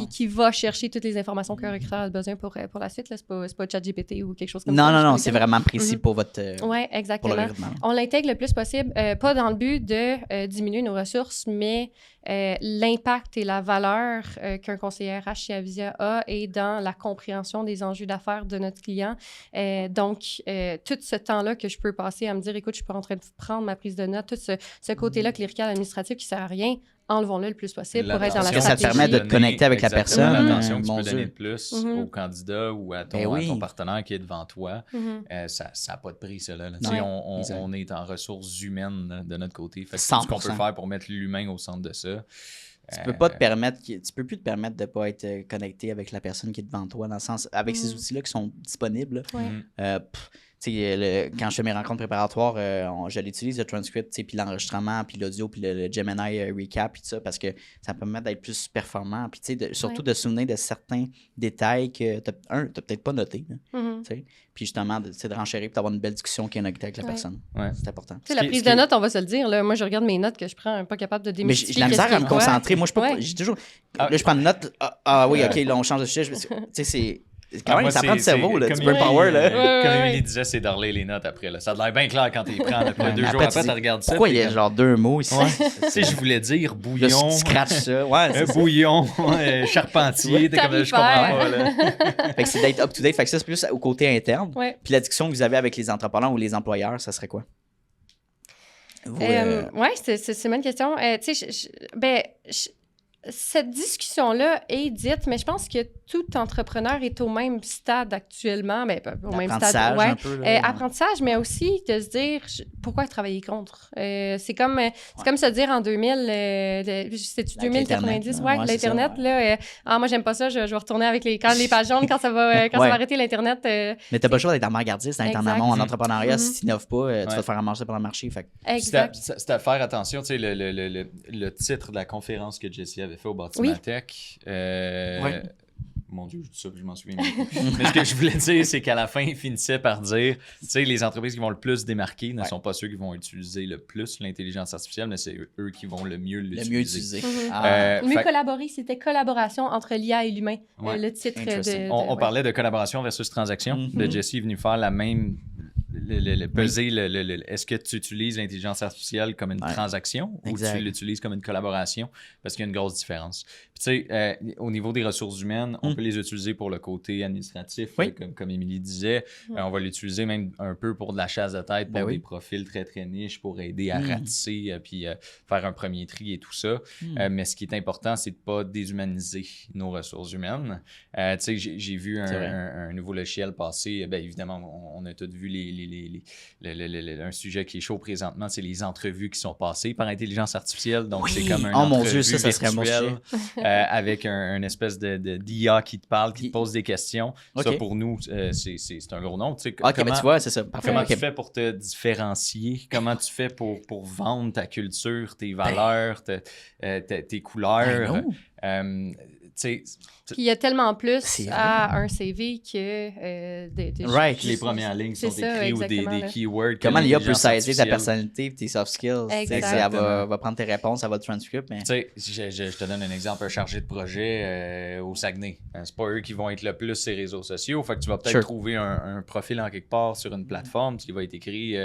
qui va chercher toutes les informations qu'un recruteur a besoin pour la suite. Là, c'est pas ChatGPT ou quelque chose comme ça. Non, c'est vraiment précis pour votre Oui, exactement. On l'intègre le plus possible, pas dans le but de diminuer nos ressources, mais l'impact et la valeur qu'un conseiller RH chez Avisia a est dans la compréhension des enjeux d'affaires de notre client. Donc, tout ce temps-là que je peux passer à me dire, écoute, je peux en train de prendre ma prise de notes, tout ce côté-là clérical administratif qui ne sert à rien, enlevons-le le plus possible pour être dans la stratégie. Ça te permet de te connecter avec la personne. L'attention que tu peux donner de plus au candidat ou à ton partenaire qui est devant toi, ça n'a pas de prix, ça. Là. On est en ressources humaines de notre côté. Fait que tout ce qu'on peut faire pour mettre l'humain au centre de ça, Tu peux pas te permettre, tu peux plus te permettre de pas être connecté avec la personne qui est devant toi, dans le sens, avec ces outils-là qui sont disponibles. Quand je fais mes rencontres préparatoires, je l'utilise, le transcript, puis l'enregistrement, puis l'audio, puis le Gemini recap, puis tout ça, parce que ça me permet d'être plus performant, puis surtout de se souvenir de certains détails que tu n'as peut-être pas notés. Puis justement, de renchérir et d'avoir une belle discussion qui est connectée avec la personne. C'est important. La prise de notes, on va se le dire. Là, moi, je regarde mes notes que je prends, pas capable de démystifier. Mais j'ai la misère à me concentrer. Moi, j'ai toujours... Là, je prends une note. Oui, OK, là, on change de sujet. Tu sais, c'est... Quand même, ça prend du cerveau, là, du power. Comme Émilie disait, c'est d'enlever les notes après. Là. Ça a l'air bien clair quand tu les prends. 2 jours après, tu regardes ça. Pourquoi il y a genre 2 mots ici? Tu sais, je voulais dire bouillon. Scratch ça. Ouais, bouillon, charpentier. T'es comme, je comprends pas. Là. Fait que c'est d'être up-to-date. Fait que ça, c'est plus au côté interne. Puis la discussion que vous avez avec les entrepreneurs ou les employeurs, ça serait quoi? Oui, c'est une bonne question. Tu sais, cette discussion-là est dite, mais je pense que tout entrepreneur est au même stade actuellement. Au même stade, un peu, apprentissage, mais aussi de se dire pourquoi travailler contre. C'est comme se dire en 2000, c'est-tu 2090? L'Internet, là. Moi, j'aime pas ça, je vais retourner avec les pages jaunes quand ça va arrêter l'Internet. Mais t'as pas le choix d'être avant-gardiste, d'être en amont en entrepreneuriat. Si tu n'innoves pas, tu vas te faire ramasser par le marché. Exact. C'est à faire attention. Tu sais, le titre de la conférence que Jessie avait fait au Bâtiment Tech. Mon Dieu, je dis ça, puis je m'en souviens. Mais ce que je voulais dire, c'est qu'à la fin, il finissait par dire, tu sais, les entreprises qui vont le plus démarquer ne sont pas ceux qui vont utiliser le plus l'intelligence artificielle, mais c'est eux qui vont le mieux l'utiliser. Mieux collaborer, c'était collaboration entre l'IA et l'humain. Le titre on parlait de collaboration versus transaction. De Jessie est venu faire la même... peser est-ce que tu utilises l'intelligence artificielle comme une transaction ou tu l'utilises comme une collaboration? Parce qu'il y a une grosse différence. Puis tu sais, au niveau des ressources humaines, on peut les utiliser pour le côté administratif, comme Émilie disait. On va l'utiliser même un peu pour de la chasse de tête, pour des profils très, très niches, pour aider à ratisser, puis faire un premier tri et tout ça. Mais ce qui est important, c'est de ne pas déshumaniser nos ressources humaines. Tu sais, j'ai vu un nouveau logiciel passer. Bien évidemment, on a tous vu un sujet qui est chaud présentement, c'est les entrevues qui sont passées par intelligence artificielle. Donc, c'est comme un mon Dieu, ça serait mon sujet. Avec un espèce d'IA qui te parle, qui te pose des questions. Ça, pour nous, c'est un gros nom. Tu sais, mais tu vois, c'est ça. Parfait. Comment tu fais pour te différencier? Comment tu fais pour vendre ta culture, tes valeurs, tes couleurs? Puis il y a tellement plus à un CV que les premières lignes sont écrites ou des keywords. Comment l'IA peut saisir ta personnalité et tes soft skills? Elle va prendre tes réponses, elle va le transcript. Mais... Tu sais, je te donne un exemple, un chargé de projet au Saguenay. C'est pas eux qui vont être le plus sur les réseaux sociaux. Fait que tu vas peut-être trouver un profil en quelque part sur une plateforme qui va être écrit...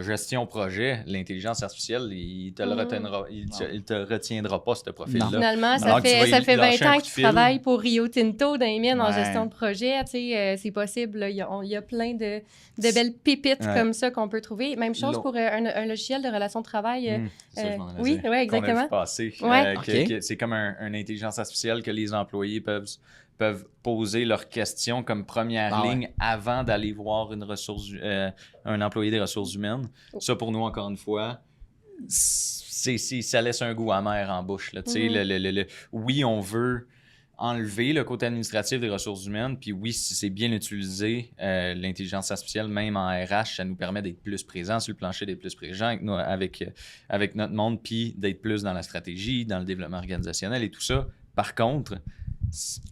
gestion projet, l'intelligence artificielle, il te retiendra pas, ce profil-là. Finalement, ça fait 20 ans que tu travailles pour Rio Tinto dans les mines en gestion de projet. C'est possible. Là, il y a plein de belles pépites comme ça qu'on peut trouver. Même chose pour un logiciel de relation de travail. Oui, exactement. C'est comme une intelligence artificielle que les employés peuvent poser leurs questions comme première ligne avant d'aller voir un employé des ressources humaines. Ça, pour nous, encore une fois, ça laisse un goût amer en bouche. Là. Oui, on veut enlever le côté administratif des ressources humaines, puis oui, si c'est bien utilisé, l'intelligence artificielle, même en RH, ça nous permet d'être plus présents sur le plancher, d'être plus présents avec notre monde, puis d'être plus dans la stratégie, dans le développement organisationnel et tout ça. Par contre,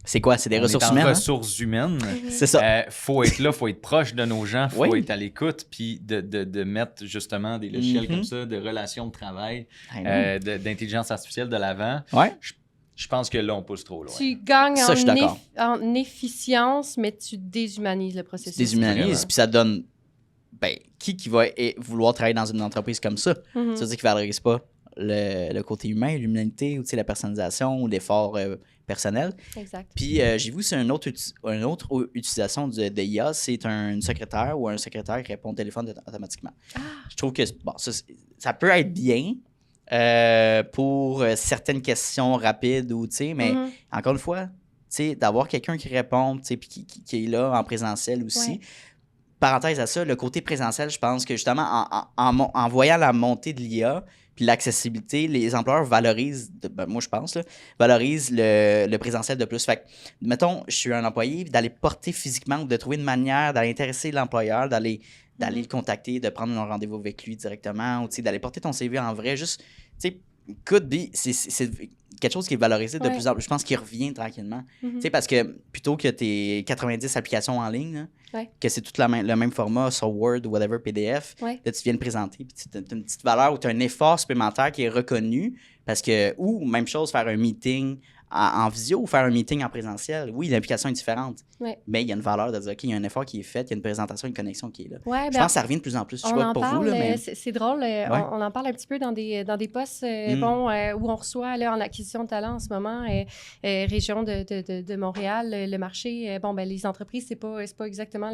c'est quoi? C'est des ressources humaines? Ressources humaines. C'est ça. Faut être là, faut être proche de nos gens, faut être à l'écoute, puis de mettre justement des logiciels comme ça, de relations de travail, d'intelligence artificielle de l'avant. Je pense que là, on pousse trop loin. Tu gagnes en efficience, mais tu déshumanises le processus. Déshumanises, puis ça donne... qui va vouloir travailler dans une entreprise comme ça? Ça veut dire qu'il ne valorise pas le côté humain, l'humanité, ou la personnalisation, ou l'effort personnel. Exact. Puis j'ai vu, c'est une autre utilisation de IA, c'est une secrétaire ou un secrétaire qui répond au téléphone automatiquement. Je trouve que ça peut être bien pour certaines questions rapides, mais encore une fois, d'avoir quelqu'un qui répond, puis qui est là en présentiel aussi, parenthèse à ça, le côté présentiel, je pense que justement, en voyant la montée de l'IA puis l'accessibilité, les employeurs valorisent, moi je pense, valorisent le présentiel de plus. Fait que, mettons, je suis un employé, d'aller porter physiquement ou de trouver une manière d'aller intéresser l'employeur, d'aller le contacter, de prendre un rendez-vous avec lui directement, ou d'aller porter ton CV en vrai, juste, tu sais, could be, c'est quelque chose qui est valorisé de plus en plus. Je pense qu'il revient tranquillement. Tu sais, parce que plutôt que tes 90 applications en ligne, là, que c'est tout le même format sur Word ou whatever, PDF, là, tu viens de présenter, puis tu as une petite valeur ou tu as un effort supplémentaire qui est reconnu, parce que, ou même chose, faire un meeting en visio ou faire un meeting en présentiel. Oui, l'implication est différente, mais il y a une valeur de dire, OK, il y a un effort qui est fait, il y a une présentation, une connexion qui est là. Je pense que ça revient de plus en plus. Je sais pas pour vous, là, mais... C'est drôle, on en parle un petit peu dans des postes où on reçoit là, en acquisition de talent en ce moment, région de Montréal, le marché, les entreprises, c'est pas exactement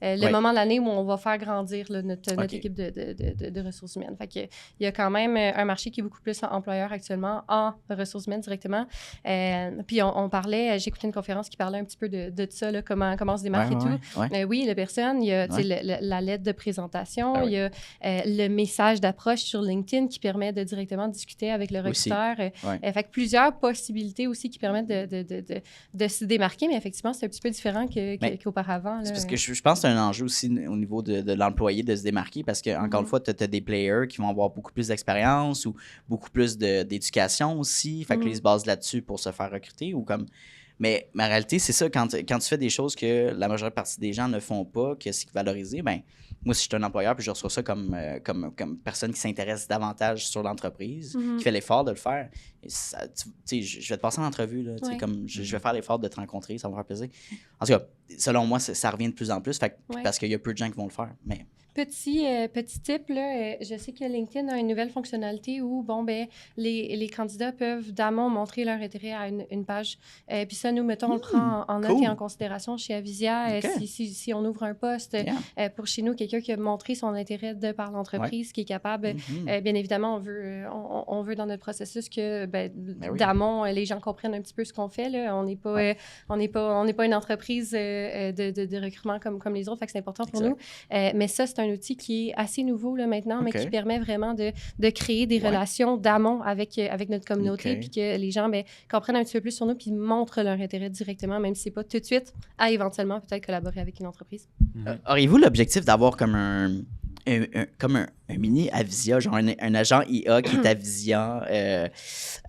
le moment de l'année où on va faire grandir là, notre équipe de ressources humaines. Fait que, il y a quand même un marché qui est beaucoup plus employeur actuellement en ressources humaines directement. Puis on parlait, j'écoutais une conférence qui parlait un petit peu de ça, là, comment se démarquer et tout. Oui, la personne, il y a la lettre de présentation, il y a le message d'approche sur LinkedIn qui permet de directement discuter avec le recruteur. Fait que plusieurs possibilités aussi qui permettent de se démarquer, mais effectivement, c'est un petit peu différent qu'auparavant. C'est parce que je pense que c'est un enjeu aussi au niveau de l'employé de se démarquer parce que, encore une fois, tu as des players qui vont avoir beaucoup plus d'expérience ou beaucoup plus d'éducation aussi. Fait que ils se basent là-dessus pour se faire recruter ou comme... Mais en réalité, c'est ça, quand tu fais des choses que la majeure partie des gens ne font pas, que c'est valorisé, ben moi, si je suis un employeur puis je reçois ça comme personne qui s'intéresse davantage sur l'entreprise, qui fait l'effort de le faire, je vais te passer en entrevue, là, comme je vais faire l'effort de te rencontrer, ça va me faire plaisir. En tout cas, selon moi, ça revient de plus en plus, parce qu'il y a peu de gens qui vont le faire, mais... Petit tip, là, je sais que LinkedIn a une nouvelle fonctionnalité où, les candidats peuvent d'amont montrer leur intérêt à une page. Puis ça, nous, mettons, on le prend en note et en considération chez Avisia. Si on ouvre un poste pour chez nous, quelqu'un qui a montré son intérêt de par l'entreprise, qui est capable, bien évidemment, on veut dans notre processus que, d'amont, les gens comprennent un petit peu ce qu'on fait. Là. On n'est pas une entreprise de recrutement comme les autres, fait que c'est important pour nous. Mais ça, c'est un outil qui est assez nouveau là, maintenant, mais qui permet vraiment de créer des relations d'amont avec notre communauté, puis que les gens comprennent un petit peu plus sur nous, puis montrent leur intérêt directement, même si c'est pas tout de suite, à éventuellement peut-être collaborer avec une entreprise. Auriez-vous l'objectif d'avoir comme un mini Avisia, genre un agent IA qui est Avisia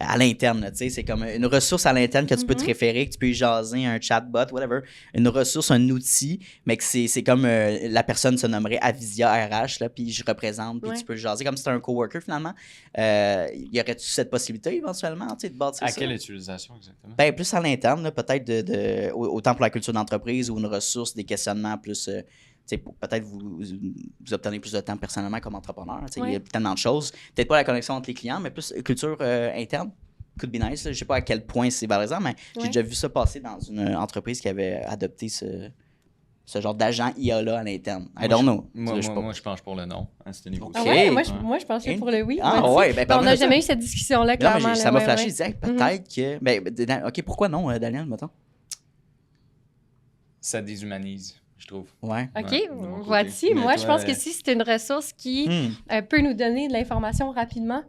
à l'interne, tu sais, c'est comme une ressource à l'interne que tu peux te référer, que tu peux y jaser, un chatbot, whatever, une ressource, un outil, mais que c'est comme la personne se nommerait Avisia RH, là, puis je représente, puis tu peux jaser comme si c'était un coworker finalement. Y aurait-tu cette possibilité éventuellement, tu sais, de bâtir ça? À quelle utilisation exactement? Ben, plus à l'interne, là, peut-être autant pour la culture d'entreprise ou une ressource, des questionnements plus... peut-être vous obtenez plus de temps personnellement comme entrepreneur. Il y a tellement de choses. Peut-être pas la connexion entre les clients, mais plus culture interne. Could be nice. Je ne sais pas à quel point c'est valorisant, mais j'ai déjà vu ça passer dans une entreprise qui avait adopté ce genre d'agent IA-là à l'interne. I don't know. Moi, je penche pour le non à ce niveau. Moi, je penchais pour le oui. On n'a jamais eu cette discussion-là, clairement. Ça m'a flashé. Je disais, peut-être que... OK, pourquoi non, Daniel, mettons? Ça déshumanise. Je trouve. OK, vois-tu? Moi, je pense que si c'est une ressource qui peut nous donner de l'information rapidement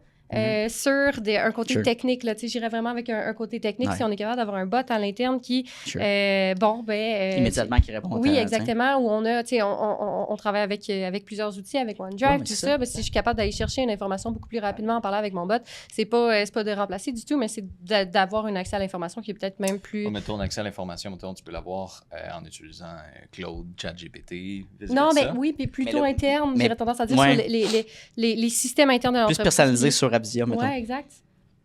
sur un côté technique, là, j'irais vraiment avec un côté technique si on est capable d'avoir un bot à l'interne qui, immédiatement qui répond. Oui, exactement, où on travaille avec plusieurs outils, avec OneDrive, tout ça. Si je suis capable d'aller chercher une information beaucoup plus rapidement en parlant avec mon bot, c'est pas de remplacer du tout, mais c'est d'avoir un accès à l'information qui est peut-être même plus... mettons, un accès à l'information, mettons, tu peux l'avoir en utilisant Claude, ChatGPT, non, mais oui, puis plutôt interne, j'aurais tendance à dire sur les systèmes internes de l'entreprise. Plus personnalisé sur Avisia, mettons. Oui, exact.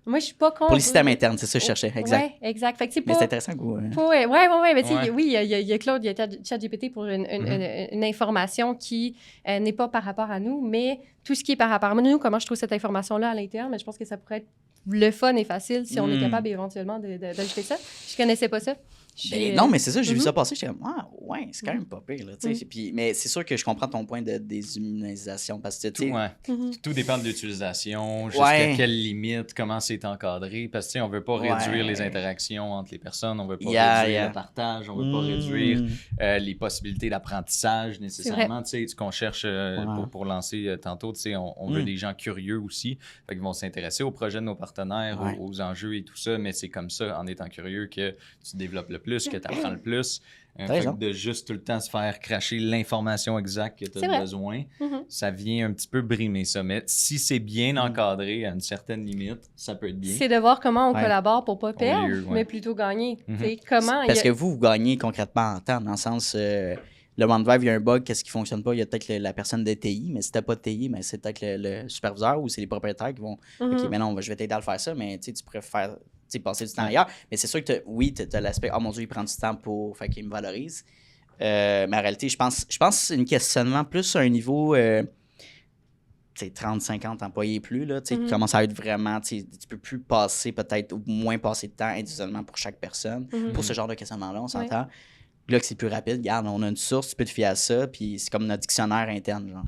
Moi, je suis pas contre. Pour les systèmes internes, c'est ça que je cherchais. Exact. Oui, exact. Fait que mais c'est intéressant que vous... Oui, mais oui, il y a Claude, il y a ChatGPT pour une information qui n'est pas par rapport à nous, mais tout ce qui est par rapport à nous, comment je trouve cette information-là à l'interne, mais je pense que ça pourrait être le fun et facile si on est capable éventuellement d'ajouter ça. Je connaissais pas ça. Non, mais c'est ça, j'ai vu ça passer, j'étais comme, ouais, c'est quand même pas pire. Là, puis, mais c'est sûr que je comprends ton point de déshumanisation parce que, tout dépend de l'utilisation, jusqu'à quelle limite, comment c'est encadré, parce que on veut pas réduire les interactions entre les personnes, on veut pas réduire le partage, on veut pas réduire les possibilités d'apprentissage nécessairement, tu sais, ce qu'on cherche pour lancer tantôt, tu sais, on veut des gens curieux aussi, fait qu'ils vont s'intéresser aux projets de nos partenaires, aux enjeux et tout ça, mais c'est comme ça, en étant curieux, que tu développes le plus, que tu apprends le plus. Fait que de juste tout le temps se faire cracher l'information exacte que tu as besoin, ça vient un petit peu brimer ça. Mais si c'est bien encadré à une certaine limite, ça peut être bien. C'est de voir comment on collabore pour pas perdre, mais plutôt gagner. Comment parce que vous gagnez concrètement en temps, dans le sens... le OneDrive, il y a un bug, qu'est-ce qui ne fonctionne pas? Il y a peut-être la personne de TI, mais si tu n'as pas de TI, mais c'est peut-être le superviseur ou c'est les propriétaires qui vont OK, mais non, je vais t'aider à le faire ça, mais tu préfères passer du temps ailleurs. Mais c'est sûr que tu as l'aspect oh mon Dieu, il prend du temps pour faire qu'il me valorise. Mais en réalité, je pense que c'est un questionnement plus à un niveau 30-50 employés plus, là, qui commence à être vraiment, tu peux plus passer peut-être ou moins passer de temps individuellement pour chaque personne. Pour ce genre de questionnement-là, on s'entend. Là, que c'est plus rapide, regarde, on a une source, tu peux te fier à ça, puis c'est comme notre dictionnaire interne, genre.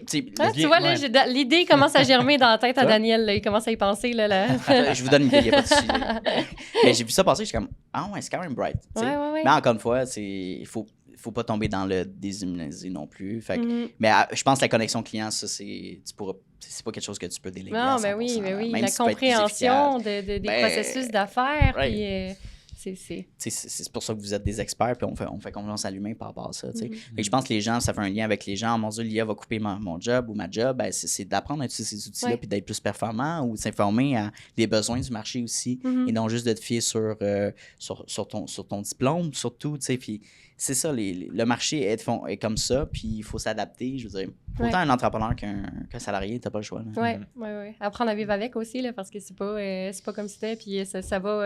Tu vois, là, l'idée commence à germer dans la tête à Daniel, là, il commence à y penser. Là. Je vous donne une idée, il n'y a pas de souci. Mais j'ai vu ça passer, je suis comme, c'est quand même bright. Mais encore une fois, il faut pas tomber dans le déshumaniser non plus. Fait mais je pense que la connexion client, ça, c'est pas quelque chose que tu peux déléguer. Non, mais oui. La compréhension des processus d'affaires, puis... C'est pour ça que vous êtes des experts, puis on fait confiance à l'humain par rapport à ça. Et je pense que les gens, ça fait un lien avec les gens. Mon Dieu, l'IA va couper mon job ou ma job. C'est d'apprendre à utiliser ces outils-là puis d'être plus performant ou de s'informer à des besoins du marché aussi et non juste de te fier sur ton diplôme, surtout. Puis c'est ça, le marché est comme ça, puis il faut s'adapter. Je veux dire, autant un entrepreneur qu'un salarié, t'as pas le choix. Oui. Apprendre à vivre avec aussi, là, parce que c'est pas comme c'était, puis ça va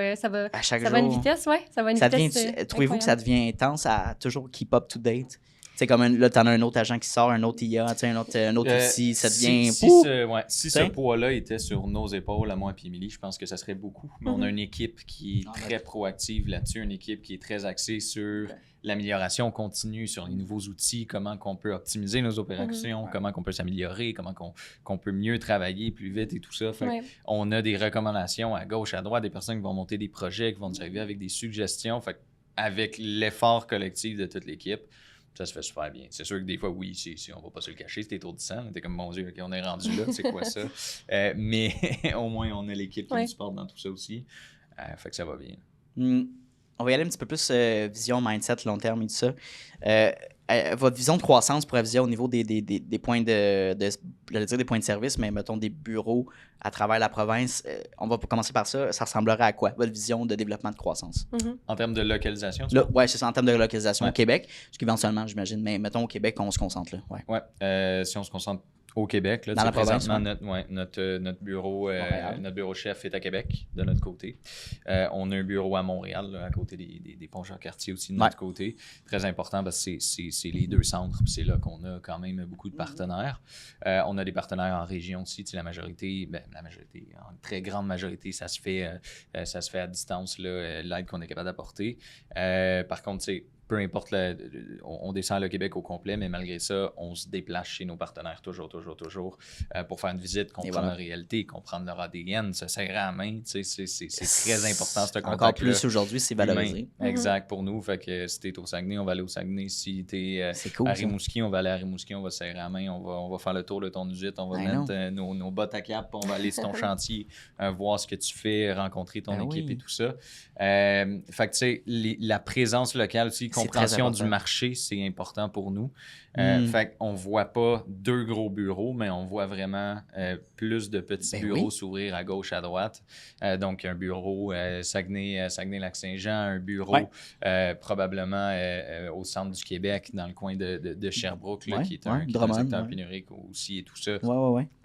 à chaque jour, va à une vitesse, ça va à une vitesse. Trouvez-vous que ça devient intense à toujours keep up to date? C'est comme là, t'en as un autre agent qui sort, un autre IA, un autre outil, ça devient... Si ce poids-là était sur nos épaules, à moi et Émilie, je pense que ça serait beaucoup. Mais on a une équipe qui est très proactive là-dessus, une équipe qui est très axée sur l'amélioration continue, sur les nouveaux outils, comment qu'on peut optimiser nos opérations, comment qu'on peut s'améliorer, comment qu'on peut mieux travailler plus vite et tout ça. Fait on a des recommandations à gauche, à droite, des personnes qui vont monter des projets, qui vont nous arriver avec des suggestions. Fait avec l'effort collectif de toute l'équipe, ça se fait super bien. C'est sûr que des fois, oui, on va pas se le cacher, c'est étourdissant. T'es comme, mon Dieu, OK, on est rendu là, c'est quoi ça? Mais au moins, on a l'équipe qui nous supporte dans tout ça aussi. Fait que ça va bien. On va y aller un petit peu plus vision, mindset, long terme et tout ça. Votre vision de croissance pour la vision au niveau des points des points de service, mais mettons des bureaux à travers la province. On va commencer par ça. Ça ressemblerait à quoi, votre vision de développement de croissance? En termes de localisation? Oui, c'est ça, en termes de localisation au Québec. Parce qu'éventuellement, j'imagine, mais mettons au Québec, on se concentre là. Si on se concentre au Québec, là, dans la province, notre bureau chef est à Québec, de notre côté. On a un bureau à Montréal, là, à côté des ponts Jean-Cartier aussi, de notre côté. Très important parce que c'est les deux centres, puis c'est là qu'on a quand même beaucoup de partenaires. On a des partenaires en région aussi. La majorité, en très grande majorité, ça se fait à distance, l'aide qu'on est capable d'apporter. Par contre, peu importe, on descend le Québec au complet, mais malgré ça, on se déplace chez nos partenaires toujours pour faire une visite, comprendre la réalité, comprendre leur ADN, se serrer à la main. C'est très important, ce contact-là. Encore plus aujourd'hui, c'est valorisé. Exact, pour nous. Fait que si t'es au Saguenay, on va aller au Saguenay. Si t'es à Rimouski, on va aller à Rimouski, on va se serrer à la main, on va faire le tour de ton usine, on va mettre nos bottes à cap, on va aller sur ton chantier, voir ce que tu fais, rencontrer ton équipe et tout ça. Fait que tu sais, la présence locale aussi, compréhension du marché, c'est important pour nous. Fait qu'on voit pas 2 gros bureaux, mais on voit vraiment plus de petits bureaux s'ouvrir à gauche, à droite. Donc, un bureau Saguenay-Lac-Saint-Jean, un bureau probablement au centre du Québec, dans le coin de Sherbrooke, là, qui est un secteur pénurique aussi et tout ça.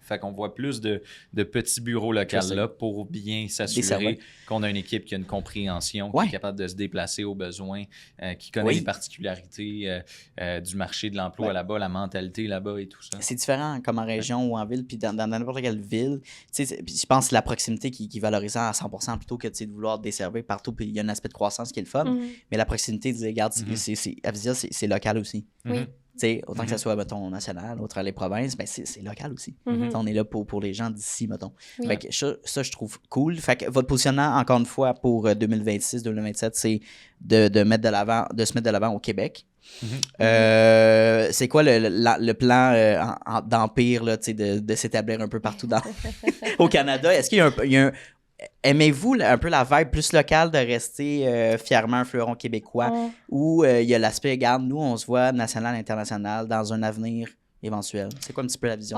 Fait qu'on voit plus de petits bureaux locaux là pour bien s'assurer qu'on a une équipe qui a une compréhension, qui est capable de se déplacer aux besoins, qui connaît les particularités du marché de l'emploi là-bas, la mentalité là-bas et tout ça. C'est différent comme en région ou en ville, puis dans n'importe quelle ville. Je pense que c'est la proximité qui est valorisante à 100% plutôt que de vouloir desservir partout. Puis il y a un aspect de croissance qui est le fun, mais la proximité, regarde, Avizia, c'est local aussi. Autant que ça soit, mettons, national, autre les provinces, ben c'est local aussi. On est là pour les gens d'ici, mettons. Fait que ça, je trouve cool. Fait que votre positionnement, encore une fois, pour 2026-2027, c'est de se mettre de l'avant au Québec. C'est quoi le plan d'empire là, de s'établir un peu partout au Canada? Est-ce qu'il y a un aimez-vous un peu la vibe plus locale de rester fièrement un fleuron québécois ou il y a l'aspect, regarde, nous, on se voit national, international dans un avenir éventuel? C'est quoi un petit peu la vision?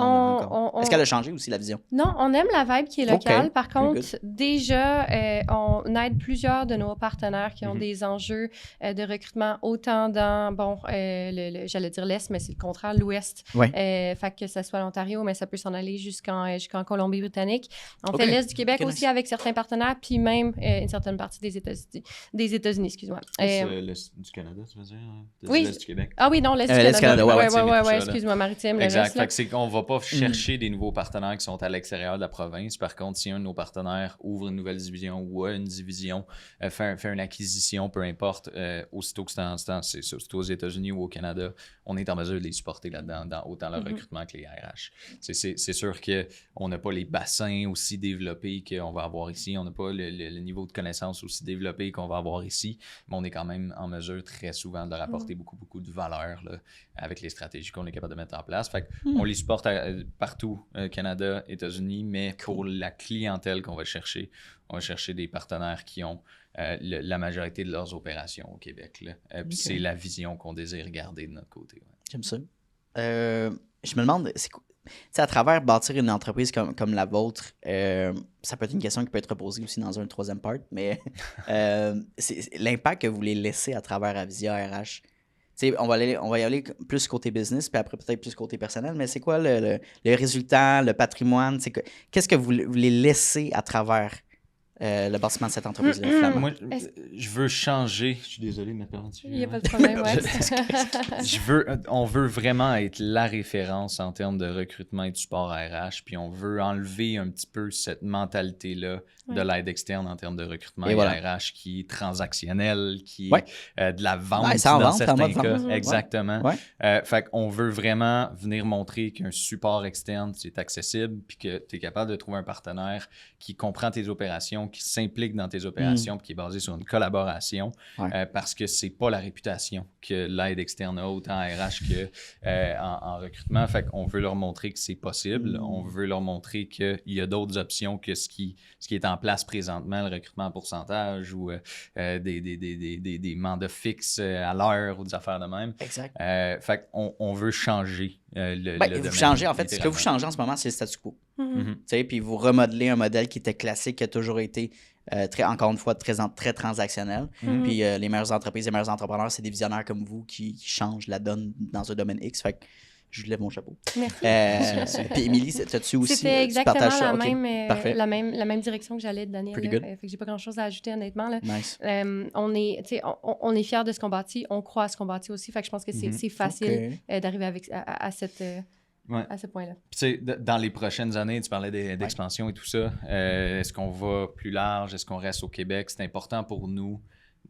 Est-ce qu'elle a changé aussi, la vision? Non, on aime la vibe qui est locale. Par contre, déjà, on aide plusieurs de nos partenaires qui ont des enjeux de recrutement autant dans, j'allais dire l'Est, mais c'est le contraire, l'Ouest. Fait que ça soit l'Ontario, mais ça peut s'en aller jusqu'en Colombie-Britannique. On fait l'Est du Québec aussi avec certains partenaires, puis même une certaine partie des États-Unis, excuse-moi. L'Est du Canada, tu veux dire? L'Est du Québec? Ah oui, non, l'Est du Canada. Oui, excuse-moi, exact. Fait que c'est qu'on va pas chercher des nouveaux partenaires qui sont à l'extérieur de la province. Par contre, si un de nos partenaires ouvre une nouvelle division ou a une division, fait une acquisition, peu importe, aussitôt que c'est surtout aux États-Unis ou au Canada, on est en mesure de les supporter là-dedans, dans autant le recrutement que les RH. C'est sûr qu'on n'a pas les bassins aussi développés qu'on va avoir ici. On n'a pas le niveau de connaissance aussi développé qu'on va avoir ici, mais on est quand même en mesure très souvent de leur apporter beaucoup de valeur là, avec les stratégies qu'on est capable de mettre en place. Fait qu'on les supporte partout, Canada, États-Unis, mais pour la clientèle qu'on va chercher, on va chercher des partenaires qui ont la majorité de leurs opérations au Québec. Puis c'est la vision qu'on désire garder de notre côté. Ouais. J'aime ça. Je me demande, c'est quoi? À travers bâtir une entreprise comme la vôtre, ça peut être une question qui peut être posée aussi dans un troisième part, mais c'est l'impact que vous voulez laisser à travers Avizia RH. On va y aller plus côté business, puis après peut-être plus côté personnel, mais c'est quoi le résultat, le patrimoine? Qu'est-ce que vous voulez laisser à travers le bâtiment de cette entreprise-là? Moi, je veux changer. Je suis désolé de me permettre. Il n'y a pas de problème, on veut vraiment être la référence en termes de recrutement et de support RH, puis on veut enlever un petit peu cette mentalité-là de l'aide externe en termes de recrutement et RH qui est transactionnelle, qui est de la vente dans certains cas. Exactement. Fait qu'on veut vraiment venir montrer qu'un support externe, c'est accessible, puis que tu es capable de trouver un partenaire qui comprend tes opérations, qui s'implique dans tes opérations, puis qui est basé sur une collaboration, parce que c'est pas la réputation que l'aide externe a, autant en RH qu'en recrutement. Fait qu'on veut leur montrer que c'est possible. On veut leur montrer qu'il y a d'autres options que ce qui est en place présentement, le recrutement en pourcentage ou des mandats fixes à l'heure ou des affaires de même. Exact. Fait qu'on veut changer le domaine. Vous changez, en fait, ce que vous changez en ce moment, c'est le statu quo. Puis vous remodelez un modèle qui était classique, qui a toujours été, encore une fois, très transactionnel. Puis les meilleures entreprises, les meilleurs entrepreneurs, c'est des visionnaires comme vous qui changent la donne dans un domaine X. Fait que je lève mon chapeau. Merci. Puis Émilie, t'as-tu aussi... C'était exactement la même direction que j'allais te donner. Fait que j'ai pas grand-chose à ajouter, honnêtement. Là. Nice. On est fiers de ce qu'on bâtit. On croit à ce qu'on bâtit aussi. Fait que je pense que c'est facile d'arriver à ce point-là. Puis, dans les prochaines années, tu parlais d'expansion et tout ça. Est-ce qu'on va plus large? Est-ce qu'on reste au Québec? C'est important pour nous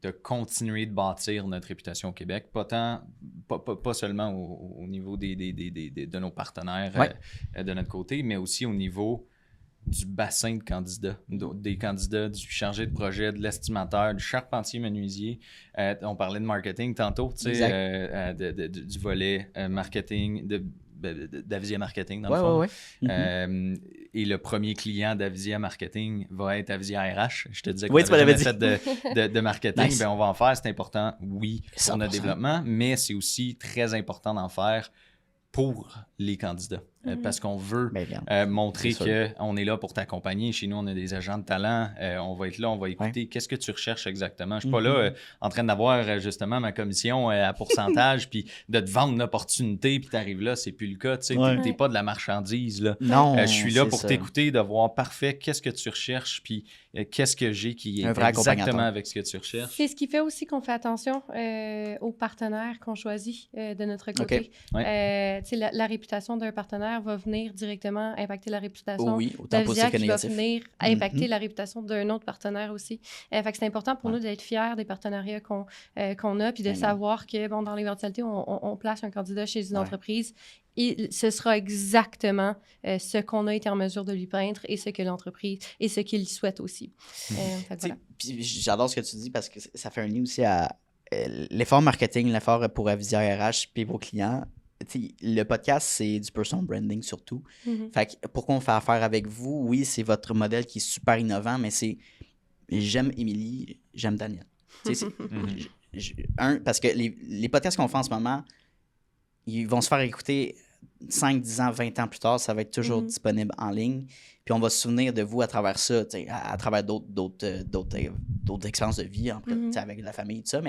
de continuer de bâtir notre réputation au Québec, pas seulement au niveau de nos partenaires de notre côté, mais aussi au niveau du bassin de candidats, des candidats, du chargé de projet, de l'estimateur, du charpentier menuisier. On parlait de marketing tantôt, tu sais, du volet marketing, d'Avizia Marketing, dans le fond. Et le premier client d'Avizia Marketing va être Avizia RH. Je te disais qu'on avait fait de marketing. Nice. On va en faire. C'est important, oui, pour notre développement, mais c'est aussi très important d'en faire pour les candidats. parce qu'on veut montrer qu'on est là pour t'accompagner. Chez nous, on a des agents de talent. On va être là, on va écouter. Qu'est-ce que tu recherches exactement? Je suis pas là en train d'avoir justement ma commission à pourcentage puis de te vendre une opportunité puis t'arrives là, c'est plus le cas. Tu sais, t'es pas de la marchandise. Là. Non, je suis là pour t'écouter, de voir parfait qu'est-ce que tu recherches puis qu'est-ce que j'ai qui est exactement avec ce que tu recherches. C'est ce qui fait aussi qu'on fait attention aux partenaires qu'on choisit de notre côté. La réputation d'un partenaire va venir directement impacter la réputation d'Avisia, qui va venir impacter la réputation d'un autre partenaire aussi. Fait que c'est important pour nous d'être fiers des partenariats qu'on a, puis de savoir que, bon, dans l'éventualité, on place un candidat chez une entreprise, et ce sera exactement ce qu'on a été en mesure de lui peindre et ce que l'entreprise et ce qu'il souhaite aussi. Puis j'adore ce que tu dis parce que ça fait un lien aussi à l'effort marketing, l'effort pour Avisia RH puis vos clients. Le podcast, c'est du personal branding surtout. Fait que pourquoi on fait affaire avec vous? Oui, c'est votre modèle qui est super innovant, mais c'est j'aime Émilie, j'aime Daniel. Parce que les podcasts qu'on fait en ce moment, ils vont se faire écouter 5, 10 ans, 20 ans plus tard. Ça va être toujours disponible en ligne. Puis on va se souvenir de vous à travers ça, à travers d'autres expériences de vie, avec la famille et tout ça.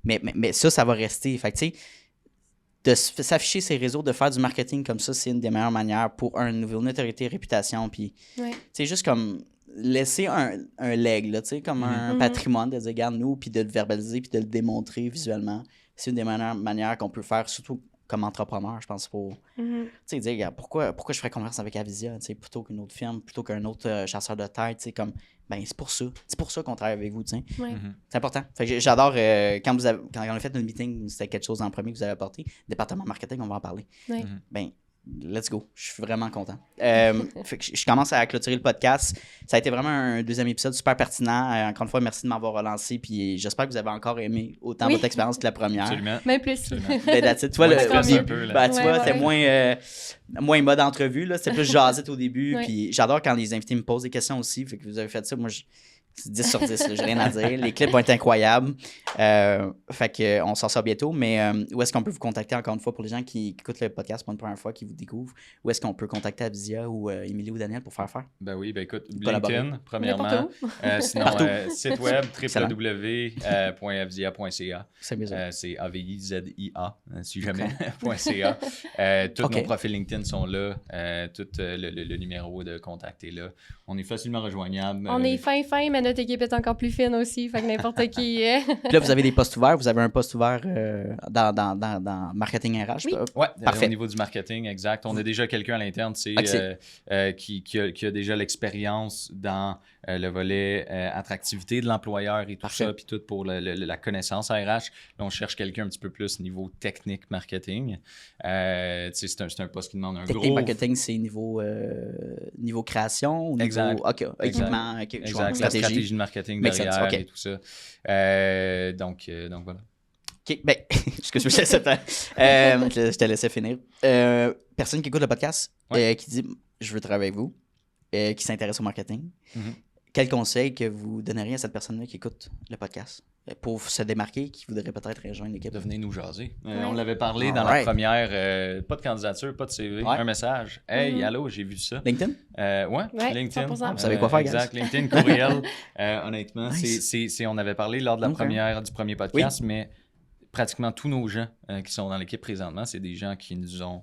Mais ça va rester. Fait que, tu sais, de s'afficher ses réseaux, de faire du marketing comme ça, c'est une des meilleures manières pour une nouvelle notoriété, réputation. Puis, c'est juste comme laisser un leg, là, comme un patrimoine, de dire, regarde nous, puis de le verbaliser, puis de le démontrer visuellement. C'est une des meilleures manières qu'on peut faire, surtout comme entrepreneur, je pense, pour dire, regarde, pourquoi je ferais confiance avec Avisia, plutôt qu'une autre firme, plutôt qu'un autre chasseur de tête, comme, ben c'est pour ça qu'on travaille avec vous, c'est important. Fait que j'adore, quand on a fait notre meeting, c'était quelque chose en premier que vous avez apporté, département marketing, on va en parler. Ben, let's go. Je suis vraiment content. Fait que je commence à clôturer le podcast. Ça a été vraiment un deuxième épisode super pertinent. Encore une fois, merci de m'avoir relancé. Puis j'espère que vous avez encore aimé autant votre expérience que la première. Absolument. Même plus. Ben, tu vois, c'est moins mode entrevue. Là. C'est plus jasette au début. Puis j'adore quand les invités me posent des questions aussi. Fait que vous avez fait ça. Moi, c'est 10 sur 10, j'ai rien à dire. Les clips vont être incroyables. Fait qu'on s'en sort bientôt. Mais où est-ce qu'on peut vous contacter encore une fois pour les gens qui écoutent le podcast pour une première fois, qui vous découvrent? Où est-ce qu'on peut contacter Avisia ou Émilie ou Daniel pour faire affaire? Ben oui, ben écoute, LinkedIn, premièrement. Sinon, site web, www.avzia.ca. C'est A-V-I-Z-I-A, si jamais, .ca. Tous nos profils LinkedIn sont là. Tout le numéro de contact est là. On est facilement rejoignable. On est fin, mais notre équipe est encore plus fine aussi, fait que n'importe qui. Puis là, vous avez des postes ouverts. Vous avez un poste ouvert dans marketing RH? Oui, au niveau du marketing, exact. On a déjà quelqu'un à l'interne qui a déjà l'expérience dans le volet attractivité de l'employeur et tout ça, puis tout pour la connaissance RH. Là, on cherche quelqu'un un petit peu plus niveau technique marketing. C'est un poste qui demande un technique gros... marketing, c'est niveau création ou niveau équipement? Exact. Stratégie de marketing derrière et tout ça. Donc voilà. OK, ben, excuse-moi, je te laissais finir. Personne qui écoute le podcast, qui dit « je veux travailler avec vous », qui s'intéresse au marketing, quel conseil que vous donneriez à cette personne-là qui écoute le podcast pour se démarquer, qui voudrait peut-être rejoindre l'équipe? Venez nous jaser. On l'avait parlé dans la première, pas de candidature, pas de CV, un message. « Hey, allô, j'ai vu ça. » LinkedIn? LinkedIn. 100%. Vous savez quoi faire, exact, LinkedIn, courriel. Honnêtement, on avait parlé lors de la du premier podcast, mais pratiquement tous nos gens qui sont dans l'équipe présentement, c'est des gens qui nous ont...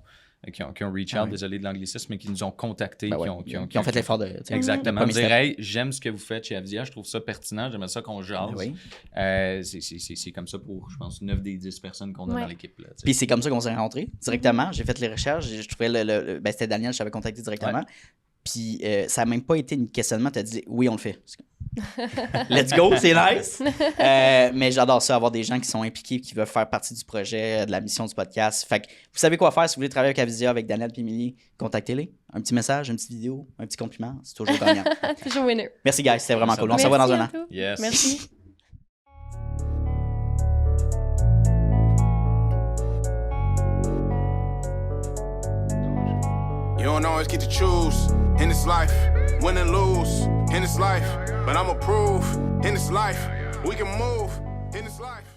Qui ont reach out, désolé de l'anglicisme, mais qui nous ont contactés, qui ont fait l'effort de... Exactement. Dire, hey, j'aime ce que vous faites chez Avisia, je trouve ça pertinent, j'aimerais ça qu'on jase. C'est comme ça pour, je pense, 9 des 10 personnes qu'on a dans l'équipe. Là, puis c'est comme ça qu'on s'est rencontrés directement. J'ai fait les recherches, je trouvais ben, c'était Daniel, je t'avais contacté directement. Puis ça n'a même pas été un questionnement, tu as dit oui, on le fait. Let's go, c'est nice. Mais j'adore ça, avoir des gens qui sont impliqués, qui veulent faire partie du projet, de la mission du podcast. Fait que vous savez quoi faire si vous voulez travailler avec Avisia, avec Daniel et Émilie, contactez-les. Un petit message, une petite vidéo, un petit compliment, c'est toujours gagnant. Toujours winner. Merci, guys, c'était vraiment cool. On se revoit dans un an. Yes. Merci. You don't always get to choose in this life, win and lose in this life, but I'ma prove in this life we can move in this life.